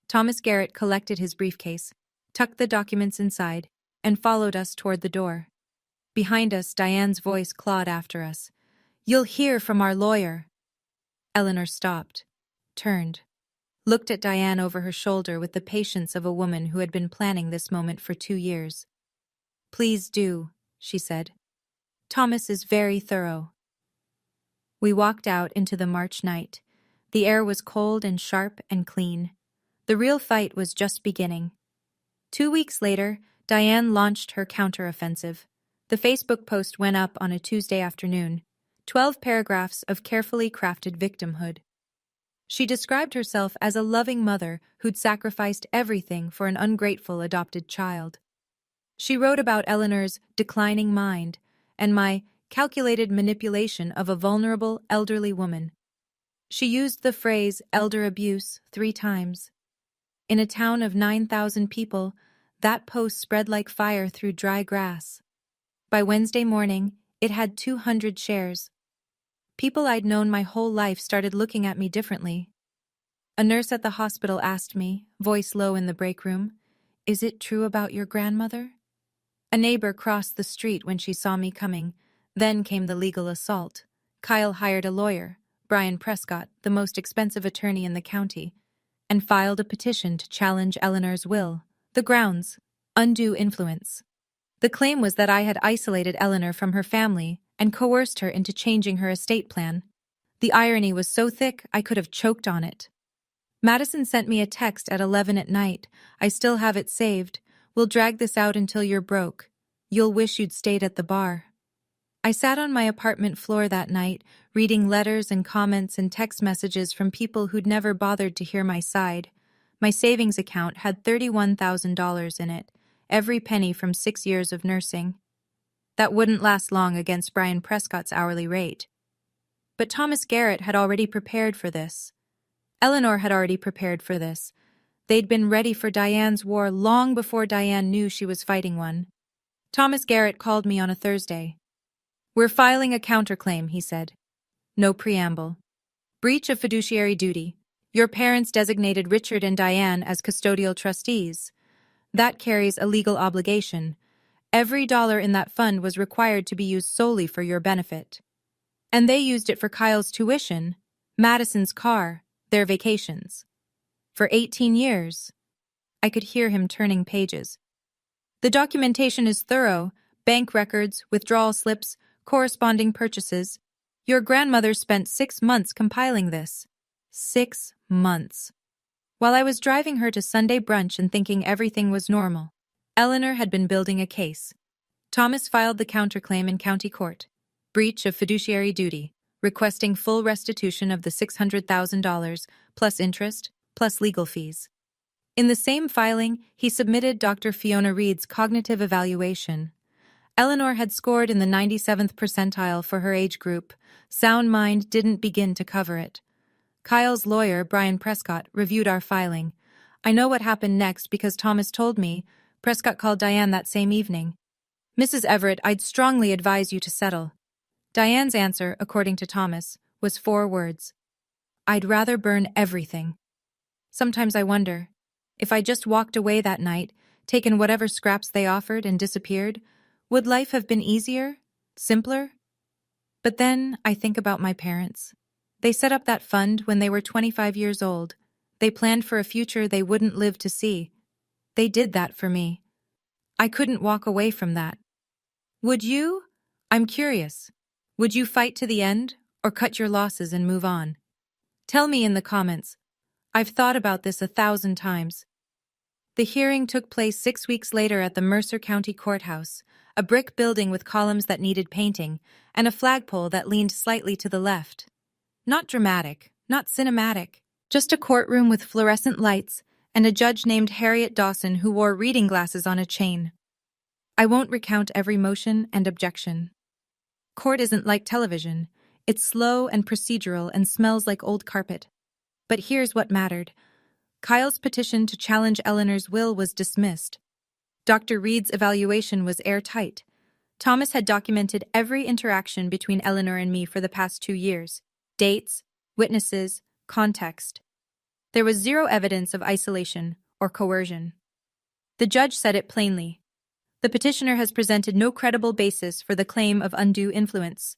Thomas Garrett collected his briefcase, tucked the documents inside, and followed us toward the door. Behind us, Diane's voice clawed after us. "You'll hear from our lawyer." Eleanor stopped, turned, looked at Diane over her shoulder with the patience of a woman who had been planning this moment for 2 years. "Please do," she said. "Thomas is very thorough." We walked out into the March night. The air was cold and sharp and clean. The real fight was just beginning. 2 weeks later, Diane launched her counteroffensive. The Facebook post went up on a Tuesday afternoon. 12 paragraphs of carefully crafted victimhood. She described herself as a loving mother who'd sacrificed everything for an ungrateful adopted child. She wrote about Eleanor's declining mind and my calculated manipulation of a vulnerable elderly woman. She used the phrase elder abuse 3 times. In a town of 9,000 people, that post spread like fire through dry grass. By Wednesday morning, it had 200 shares. People I'd known my whole life started looking at me differently. A nurse at the hospital asked me, voice low in the break room, "Is it true about your grandmother?" A neighbor crossed the street when she saw me coming. Then came the legal assault. Kyle hired a lawyer, Brian Prescott, the most expensive attorney in the county, and filed a petition to challenge Eleanor's will. The grounds: undue influence. The claim was that I had isolated Eleanor from her family and coerced her into changing her estate plan. The irony was so thick I could have choked on it. Madison sent me a text at 11 at night. "I still have it saved. We'll drag this out until you're broke. You'll wish you'd stayed at the bar." I sat on my apartment floor that night, reading letters and comments and text messages from people who'd never bothered to hear my side. My savings account had $31,000 in it, every penny from 6 years of nursing. That wouldn't last long against Brian Prescott's hourly rate. But Thomas Garrett had already prepared for this. Eleanor had already prepared for this. They'd been ready for Diane's war long before Diane knew she was fighting one. Thomas Garrett called me on a Thursday. "We're filing a counterclaim," he said. No preamble. "Breach of fiduciary duty. Your parents designated Richard and Diane as custodial trustees. That carries a legal obligation. Every dollar in that fund was required to be used solely for your benefit. And they used it for Kyle's tuition, Madison's car, their vacations. For 18 years. I could hear him turning pages. "The documentation is thorough: bank records, withdrawal slips, corresponding purchases. Your grandmother spent 6 months compiling this." 6 months. While I was driving her to Sunday brunch and thinking everything was normal, Eleanor had been building a case. Thomas filed the counterclaim in county court. Breach of fiduciary duty, requesting full restitution of the $600,000, plus interest, plus legal fees. In the same filing, he submitted Dr. Fiona Reed's cognitive evaluation. Eleanor had scored in the 97th percentile for her age group. Sound mind didn't begin to cover it. Kyle's lawyer, Brian Prescott, reviewed our filing. I know what happened next because Thomas told me. Prescott called Diane that same evening. "Mrs. Everett, I'd strongly advise you to settle." Diane's answer, according to Thomas, was 4 words. "I'd rather burn everything." Sometimes I wonder, if I just walked away that night, taken whatever scraps they offered and disappeared, would life have been easier? Simpler? But then I think about my parents. They set up that fund when they were 25 years old. They planned for a future they wouldn't live to see. They did that for me. I couldn't walk away from that. Would you? I'm curious. Would you fight to the end, or cut your losses and move on? Tell me in the comments. I've thought about this 1,000 times. The hearing took place 6 weeks later at the Mercer County Courthouse, a brick building with columns that needed painting, and a flagpole that leaned slightly to the left. Not dramatic, not cinematic, just a courtroom with fluorescent lights and a judge named Harriet Dawson who wore reading glasses on a chain. I won't recount every motion and objection. Court isn't like television. It's slow and procedural and smells like old carpet. But here's what mattered. Kyle's petition to challenge Eleanor's will was dismissed. Dr. Reed's evaluation was airtight. Thomas had documented every interaction between Eleanor and me for the past 2 years. Dates, witnesses, context. There was 0 evidence of isolation or coercion. The judge said it plainly. The petitioner has presented no credible basis for the claim of undue influence.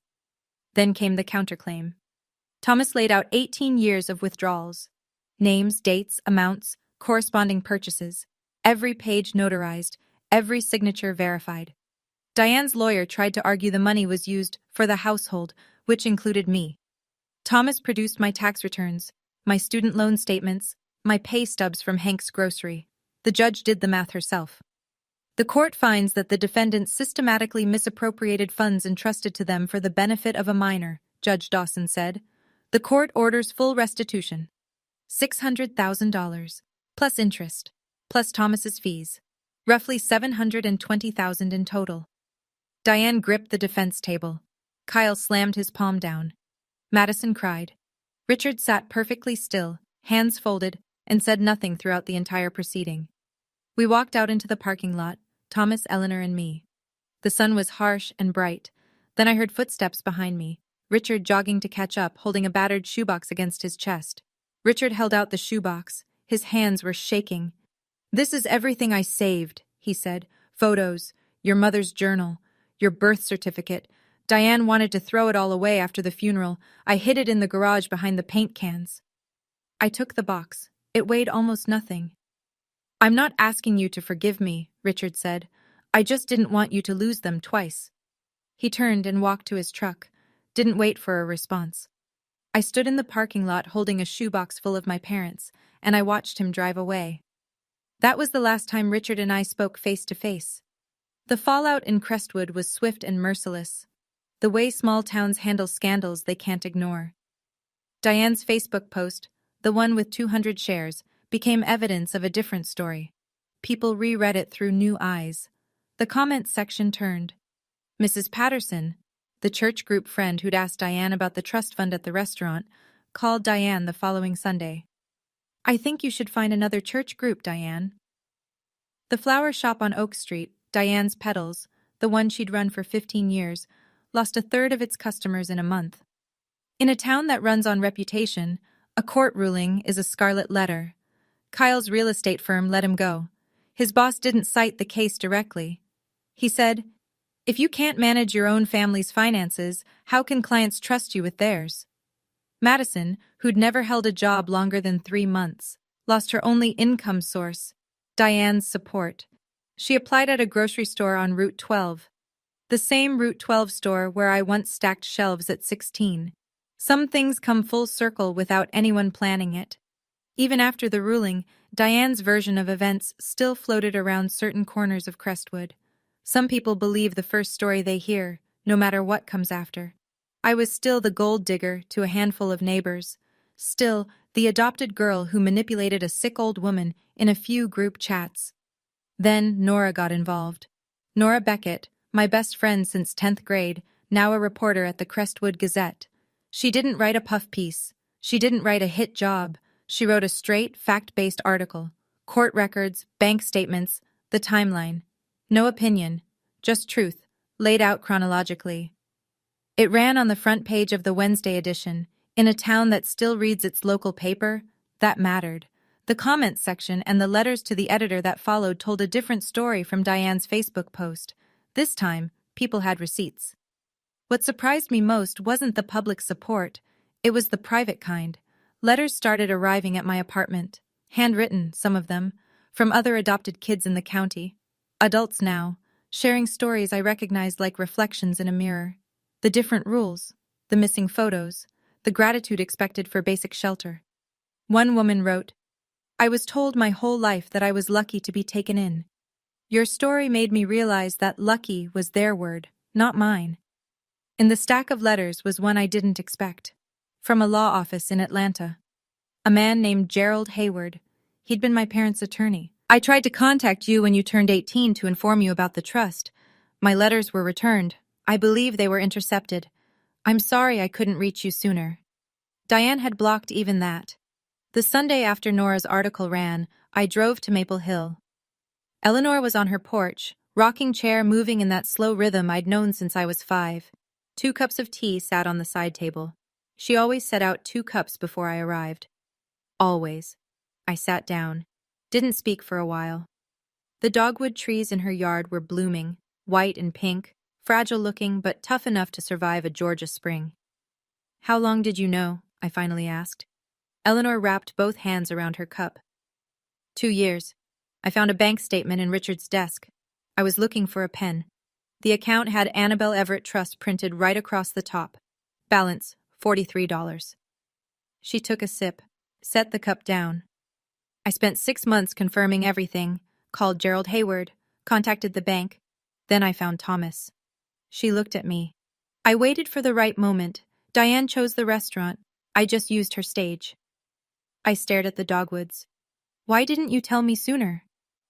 Then came the counterclaim. Thomas laid out 18 years of withdrawals. Names, dates, amounts, corresponding purchases. Every page notarized, every signature verified. Diane's lawyer tried to argue the money was used for the household, which included me. Thomas produced my tax returns, my student loan statements, my pay stubs from Hank's grocery. The judge did the math herself. The court finds that the defendants systematically misappropriated funds entrusted to them for the benefit of a minor, Judge Dawson said. The court orders full restitution. $600,000, plus interest, plus Thomas's fees. Roughly $720,000 in total. Diane gripped the defense table. Kyle slammed his palm down. Madison cried. Richard sat perfectly still, hands folded, and said nothing throughout the entire proceeding. We walked out into the parking lot, Thomas, Eleanor, and me. The sun was harsh and bright. Then I heard footsteps behind me, Richard jogging to catch up, holding a battered shoebox against his chest. Richard held out the shoebox. His hands were shaking. "This is everything I saved," he said. "Photos, your mother's journal, your birth certificate. Diane wanted to throw it all away after the funeral. I hid it in the garage behind the paint cans." I took the box. It weighed almost nothing. "I'm not asking you to forgive me," Richard said. "I just didn't want you to lose them twice." He turned and walked to his truck. Didn't wait for a response. I stood in the parking lot holding a shoebox full of my parents, and I watched him drive away. That was the last time Richard and I spoke face to face. The fallout in Crestwood was swift and merciless. The way small towns handle scandals they can't ignore. Diane's Facebook post, the one with 200 shares, became evidence of a different story. People reread it through new eyes. The comments section turned. Mrs. Patterson, the church group friend who'd asked Diane about the trust fund at the restaurant, called Diane the following Sunday. "I think you should find another church group, Diane." The flower shop on Oak Street, Diane's Petals, the one she'd run for 15 years, lost a third of its customers in a month. In a town that runs on reputation, a court ruling is a scarlet letter. Kyle's real estate firm let him go. His boss didn't cite the case directly. He said, "If you can't manage your own family's finances, how can clients trust you with theirs?" Madison, who'd never held a job longer than 3 months, lost her only income source, Diane's support. She applied at a grocery store on Route 12. The same Route 12 store where I once stacked shelves at 16. Some things come full circle without anyone planning it. Even after the ruling, Diane's version of events still floated around certain corners of Crestwood. Some people believe the first story they hear, no matter what comes after. I was still the gold digger to a handful of neighbors. Still, the adopted girl who manipulated a sick old woman in a few group chats. Then Nora got involved. Nora Beckett, my best friend since 10th grade, now a reporter at the Crestwood Gazette. She didn't write a puff piece. She didn't write a hit job. She wrote a straight, fact-based article. Court records, bank statements, the timeline. No opinion, just truth, laid out chronologically. It ran on the front page of the Wednesday edition. In a town that still reads its local paper, that mattered. The comments section and the letters to the editor that followed told a different story from Diane's Facebook post. This time, people had receipts. What surprised me most wasn't the public support. It was the private kind. Letters started arriving at my apartment. Handwritten, some of them, from other adopted kids in the county. Adults now, sharing stories I recognized like reflections in a mirror. The different rules, the missing photos, the gratitude expected for basic shelter. One woman wrote, "I was told my whole life that I was lucky to be taken in. Your story made me realize that lucky was their word, not mine." In the stack of letters was one I didn't expect. From a law office in Atlanta. A man named Gerald Hayward. He'd been my parents' attorney. "I tried to contact you when you turned 18 to inform you about the trust. My letters were returned. I believe they were intercepted. I'm sorry I couldn't reach you sooner." Diane had blocked even that. The Sunday after Nora's article ran, I drove to Maple Hill. Eleanor was on her porch, rocking chair moving in that slow rhythm I'd known since I was 5. 2 cups of tea sat on the side table. She always set out 2 cups before I arrived. Always. I sat down. Didn't speak for a while. The dogwood trees in her yard were blooming, white and pink, fragile-looking but tough enough to survive a Georgia spring. "How long did you know?" I finally asked. Eleanor wrapped both hands around her cup. 2 years. I found a bank statement in Richard's desk. I was looking for a pen. The account had Annabelle Everett Trust printed right across the top. Balance, $43. She took a sip, set the cup down. "I spent 6 months confirming everything, called Gerald Hayward, contacted the bank. Then I found Thomas." She looked at me. "I waited for the right moment. Diane chose the restaurant. I just used her stage." I stared at the dogwoods. "Why didn't you tell me sooner?"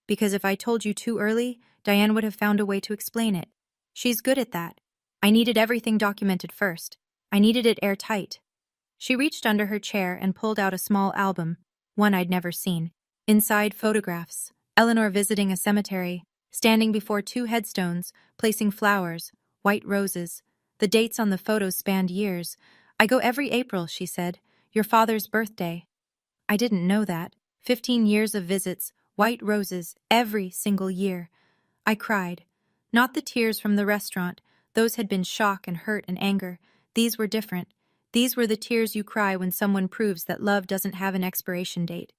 "Because if I told you too early, Diane would have found a way to explain it. She's good at that. I needed everything documented first. I needed it airtight." She reached under her chair and pulled out a small album, one I'd never seen. Inside, photographs. Eleanor visiting a cemetery, standing before 2 headstones, placing flowers, white roses. The dates on the photos spanned years. "I go every April," she said. "Your father's birthday." I didn't know that. 15 years of visits, white roses, every single year. I cried. Not the tears from the restaurant. Those had been shock and hurt and anger. These were different. These were the tears you cry when someone proves that love doesn't have an expiration date.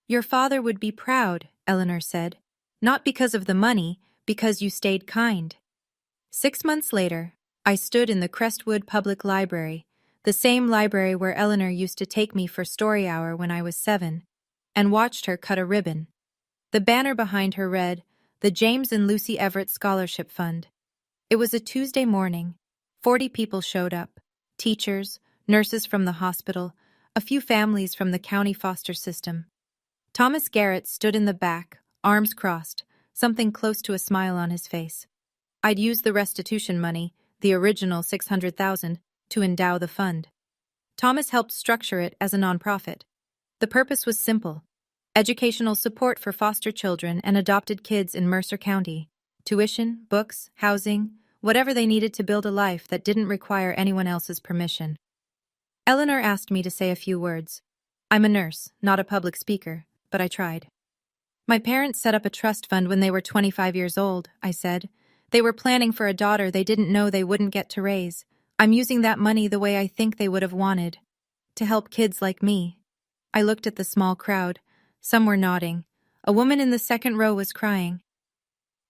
"Your father would be proud," Eleanor said. "Not because of the money, because you stayed kind." 6 months later, I stood in the Crestwood Public Library, the same library where Eleanor used to take me for story hour when I was 7, and watched her cut a ribbon. The banner behind her read, "The James and Lucy Everett Scholarship Fund." It was a Tuesday morning. 40 people showed up. Teachers, nurses from the hospital, a few families from the county foster system. Thomas Garrett stood in the back, arms crossed, something close to a smile on his face. I'd used the restitution money, the original $600,000, to endow the fund. Thomas helped structure it as a nonprofit. The purpose was simple: educational support for foster children and adopted kids in Mercer County. Tuition, books, housing, whatever they needed to build a life that didn't require anyone else's permission. Eleanor asked me to say a few words. I'm a nurse, not a public speaker, but I tried. "My parents set up a trust fund when they were 25 years old," I said. "They were planning for a daughter they didn't know they wouldn't get to raise. I'm using that money the way I think they would have wanted. To help kids like me." I looked at the small crowd. Some were nodding. A woman in the second row was crying.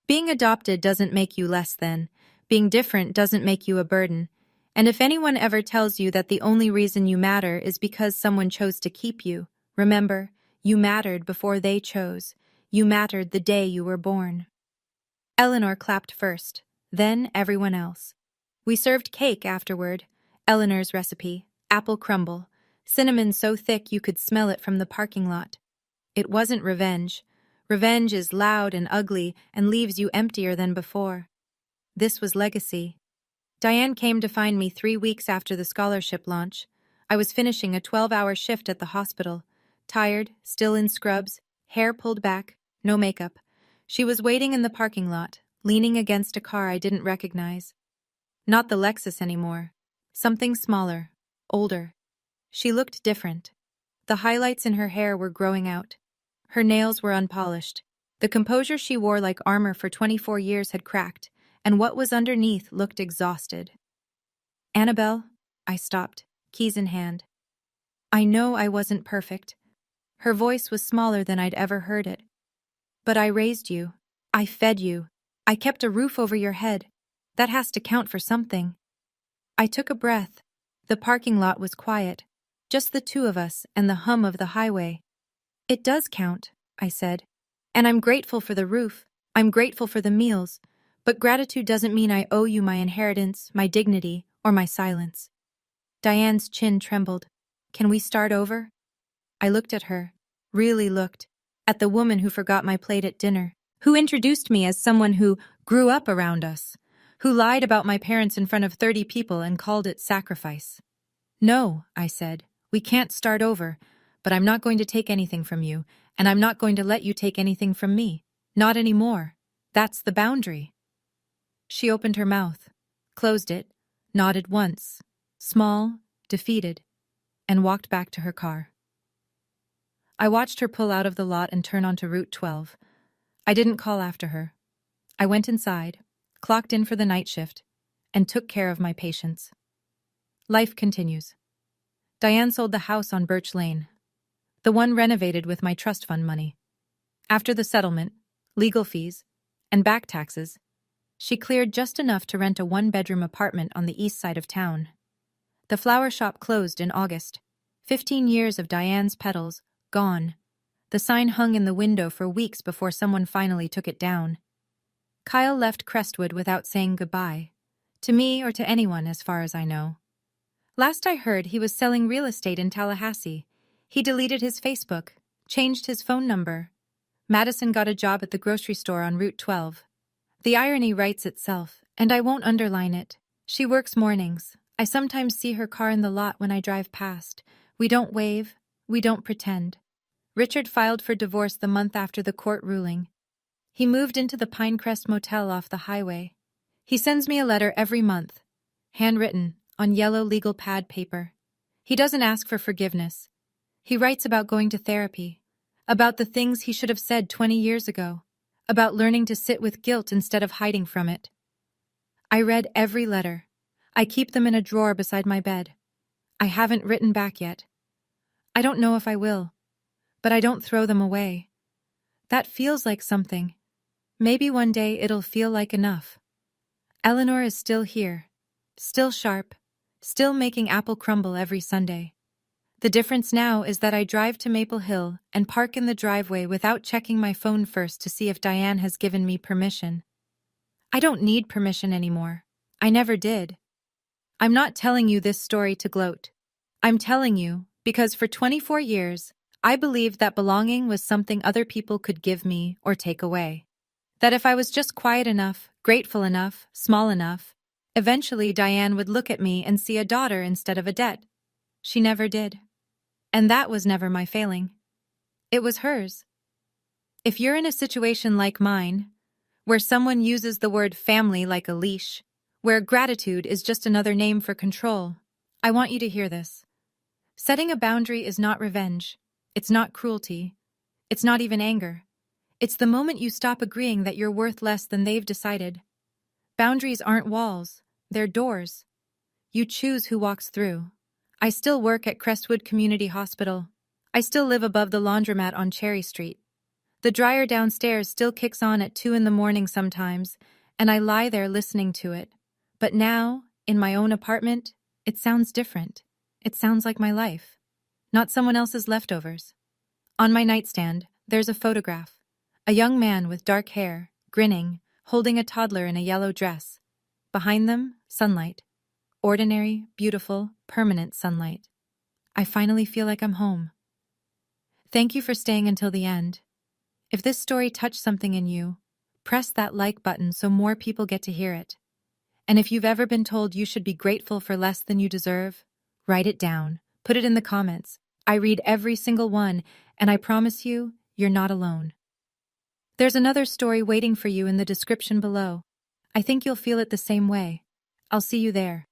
Being adopted doesn't make you less than. Being different doesn't make you a burden. And if anyone ever tells you that the only reason you matter is because someone chose to keep you, remember, you mattered before they chose. You mattered the day you were born. Eleanor clapped first, then everyone else. We served cake afterward. Eleanor's recipe, apple crumble, cinnamon so thick you could smell it from the parking lot. It wasn't revenge. Revenge is loud and ugly and leaves you emptier than before. This was legacy. Diane came to find me 3 weeks after the scholarship launch. I was finishing a 12-hour shift at the hospital, tired, still in scrubs, hair pulled back, no makeup. She was waiting in the parking lot, leaning against a car I didn't recognize. Not the Lexus anymore. Something smaller, older. She looked different. The highlights in her hair were growing out. Her nails were unpolished. The composure she wore like armor for 24 years had cracked, and what was underneath looked exhausted. "Annabelle?" I stopped, keys in hand. "I know I wasn't perfect." Her voice was smaller than I'd ever heard it. "But I raised you. I fed you. I kept a roof over your head. That has to count for something." I took a breath. The parking lot was quiet, just the two of us and the hum of the highway. "It does count," I said. "And I'm grateful for the roof. I'm grateful for the meals. But gratitude doesn't mean I owe you my inheritance, my dignity, or my silence." Diane's chin trembled. "Can we start over?" I looked at her, really looked, at the woman who forgot my plate at dinner, who introduced me as someone who grew up around us, who lied about my parents in front of 30 people and called it sacrifice. "No," I said, "we can't start over, but I'm not going to take anything from you, and I'm not going to let you take anything from me. Not anymore. That's the boundary." She opened her mouth, closed it, nodded once, small, defeated, and walked back to her car. I watched her pull out of the lot and turn onto Route 12. I didn't call after her. I went inside, clocked in for the night shift, and took care of my patients. Life continues. Diane sold the house on Birch Lane, the one renovated with my trust fund money. After the settlement, legal fees, and back taxes, she cleared just enough to rent a 1-bedroom apartment on the east side of town. The flower shop closed in August. 15 years of Diane's petals, gone. The sign hung in the window for weeks before someone finally took it down. Kyle left Crestwood without saying goodbye. To me or to anyone, as far as I know. Last I heard, he was selling real estate in Tallahassee. He deleted his Facebook, changed his phone number. Madison got a job at the grocery store on Route 12. The irony writes itself, and I won't underline it. She works mornings. I sometimes see her car in the lot when I drive past. We don't wave. We don't pretend. Richard filed for divorce the month after the court ruling. He moved into the Pinecrest Motel off the highway. He sends me a letter every month. handwritten, on yellow legal pad paper. He doesn't ask for forgiveness. He writes about going to therapy, about the things he should have said 20 years ago, about learning to sit with guilt instead of hiding from it. I read every letter. I keep them in a drawer beside my bed. I haven't written back yet. I don't know if I will, but I don't throw them away. That feels like something. Maybe one day it'll feel like enough. Eleanor is still here, still sharp, still making apple crumble every Sunday. The difference now is that I drive to Maple Hill and park in the driveway without checking my phone first to see if Diane has given me permission. I don't need permission anymore. I never did. I'm not telling you this story to gloat. I'm telling you because for 24 years, I believed that belonging was something other people could give me or take away. That if I was just quiet enough, grateful enough, small enough, eventually Diane would look at me and see a daughter instead of a debt. She never did. And that was never my failing. It was hers. If you're in a situation like mine, where someone uses the word family like a leash, where gratitude is just another name for control, I want you to hear this. Setting a boundary is not revenge. It's not cruelty. It's not even anger. It's the moment you stop agreeing that you're worth less than they've decided. Boundaries aren't walls. They're doors. You choose who walks through. I still work at Crestwood Community Hospital. I still live above the laundromat on Cherry Street. The dryer downstairs still kicks on at 2 a.m. sometimes, and I lie there listening to it. But now, in my own apartment, it sounds different. It sounds like my life, not someone else's leftovers. On my nightstand, there's a photograph. A young man with dark hair, grinning, holding a toddler in a yellow dress. Behind them, sunlight. Ordinary, beautiful, permanent sunlight. I finally feel like I'm home. Thank you for staying until the end. If this story touched something in you, press that like button so more people get to hear it. And if you've ever been told you should be grateful for less than you deserve, write it down. Put it in the comments. I read every single one, and I promise you, you're not alone. There's another story waiting for you in the description below. I think you'll feel it the same way. I'll see you there.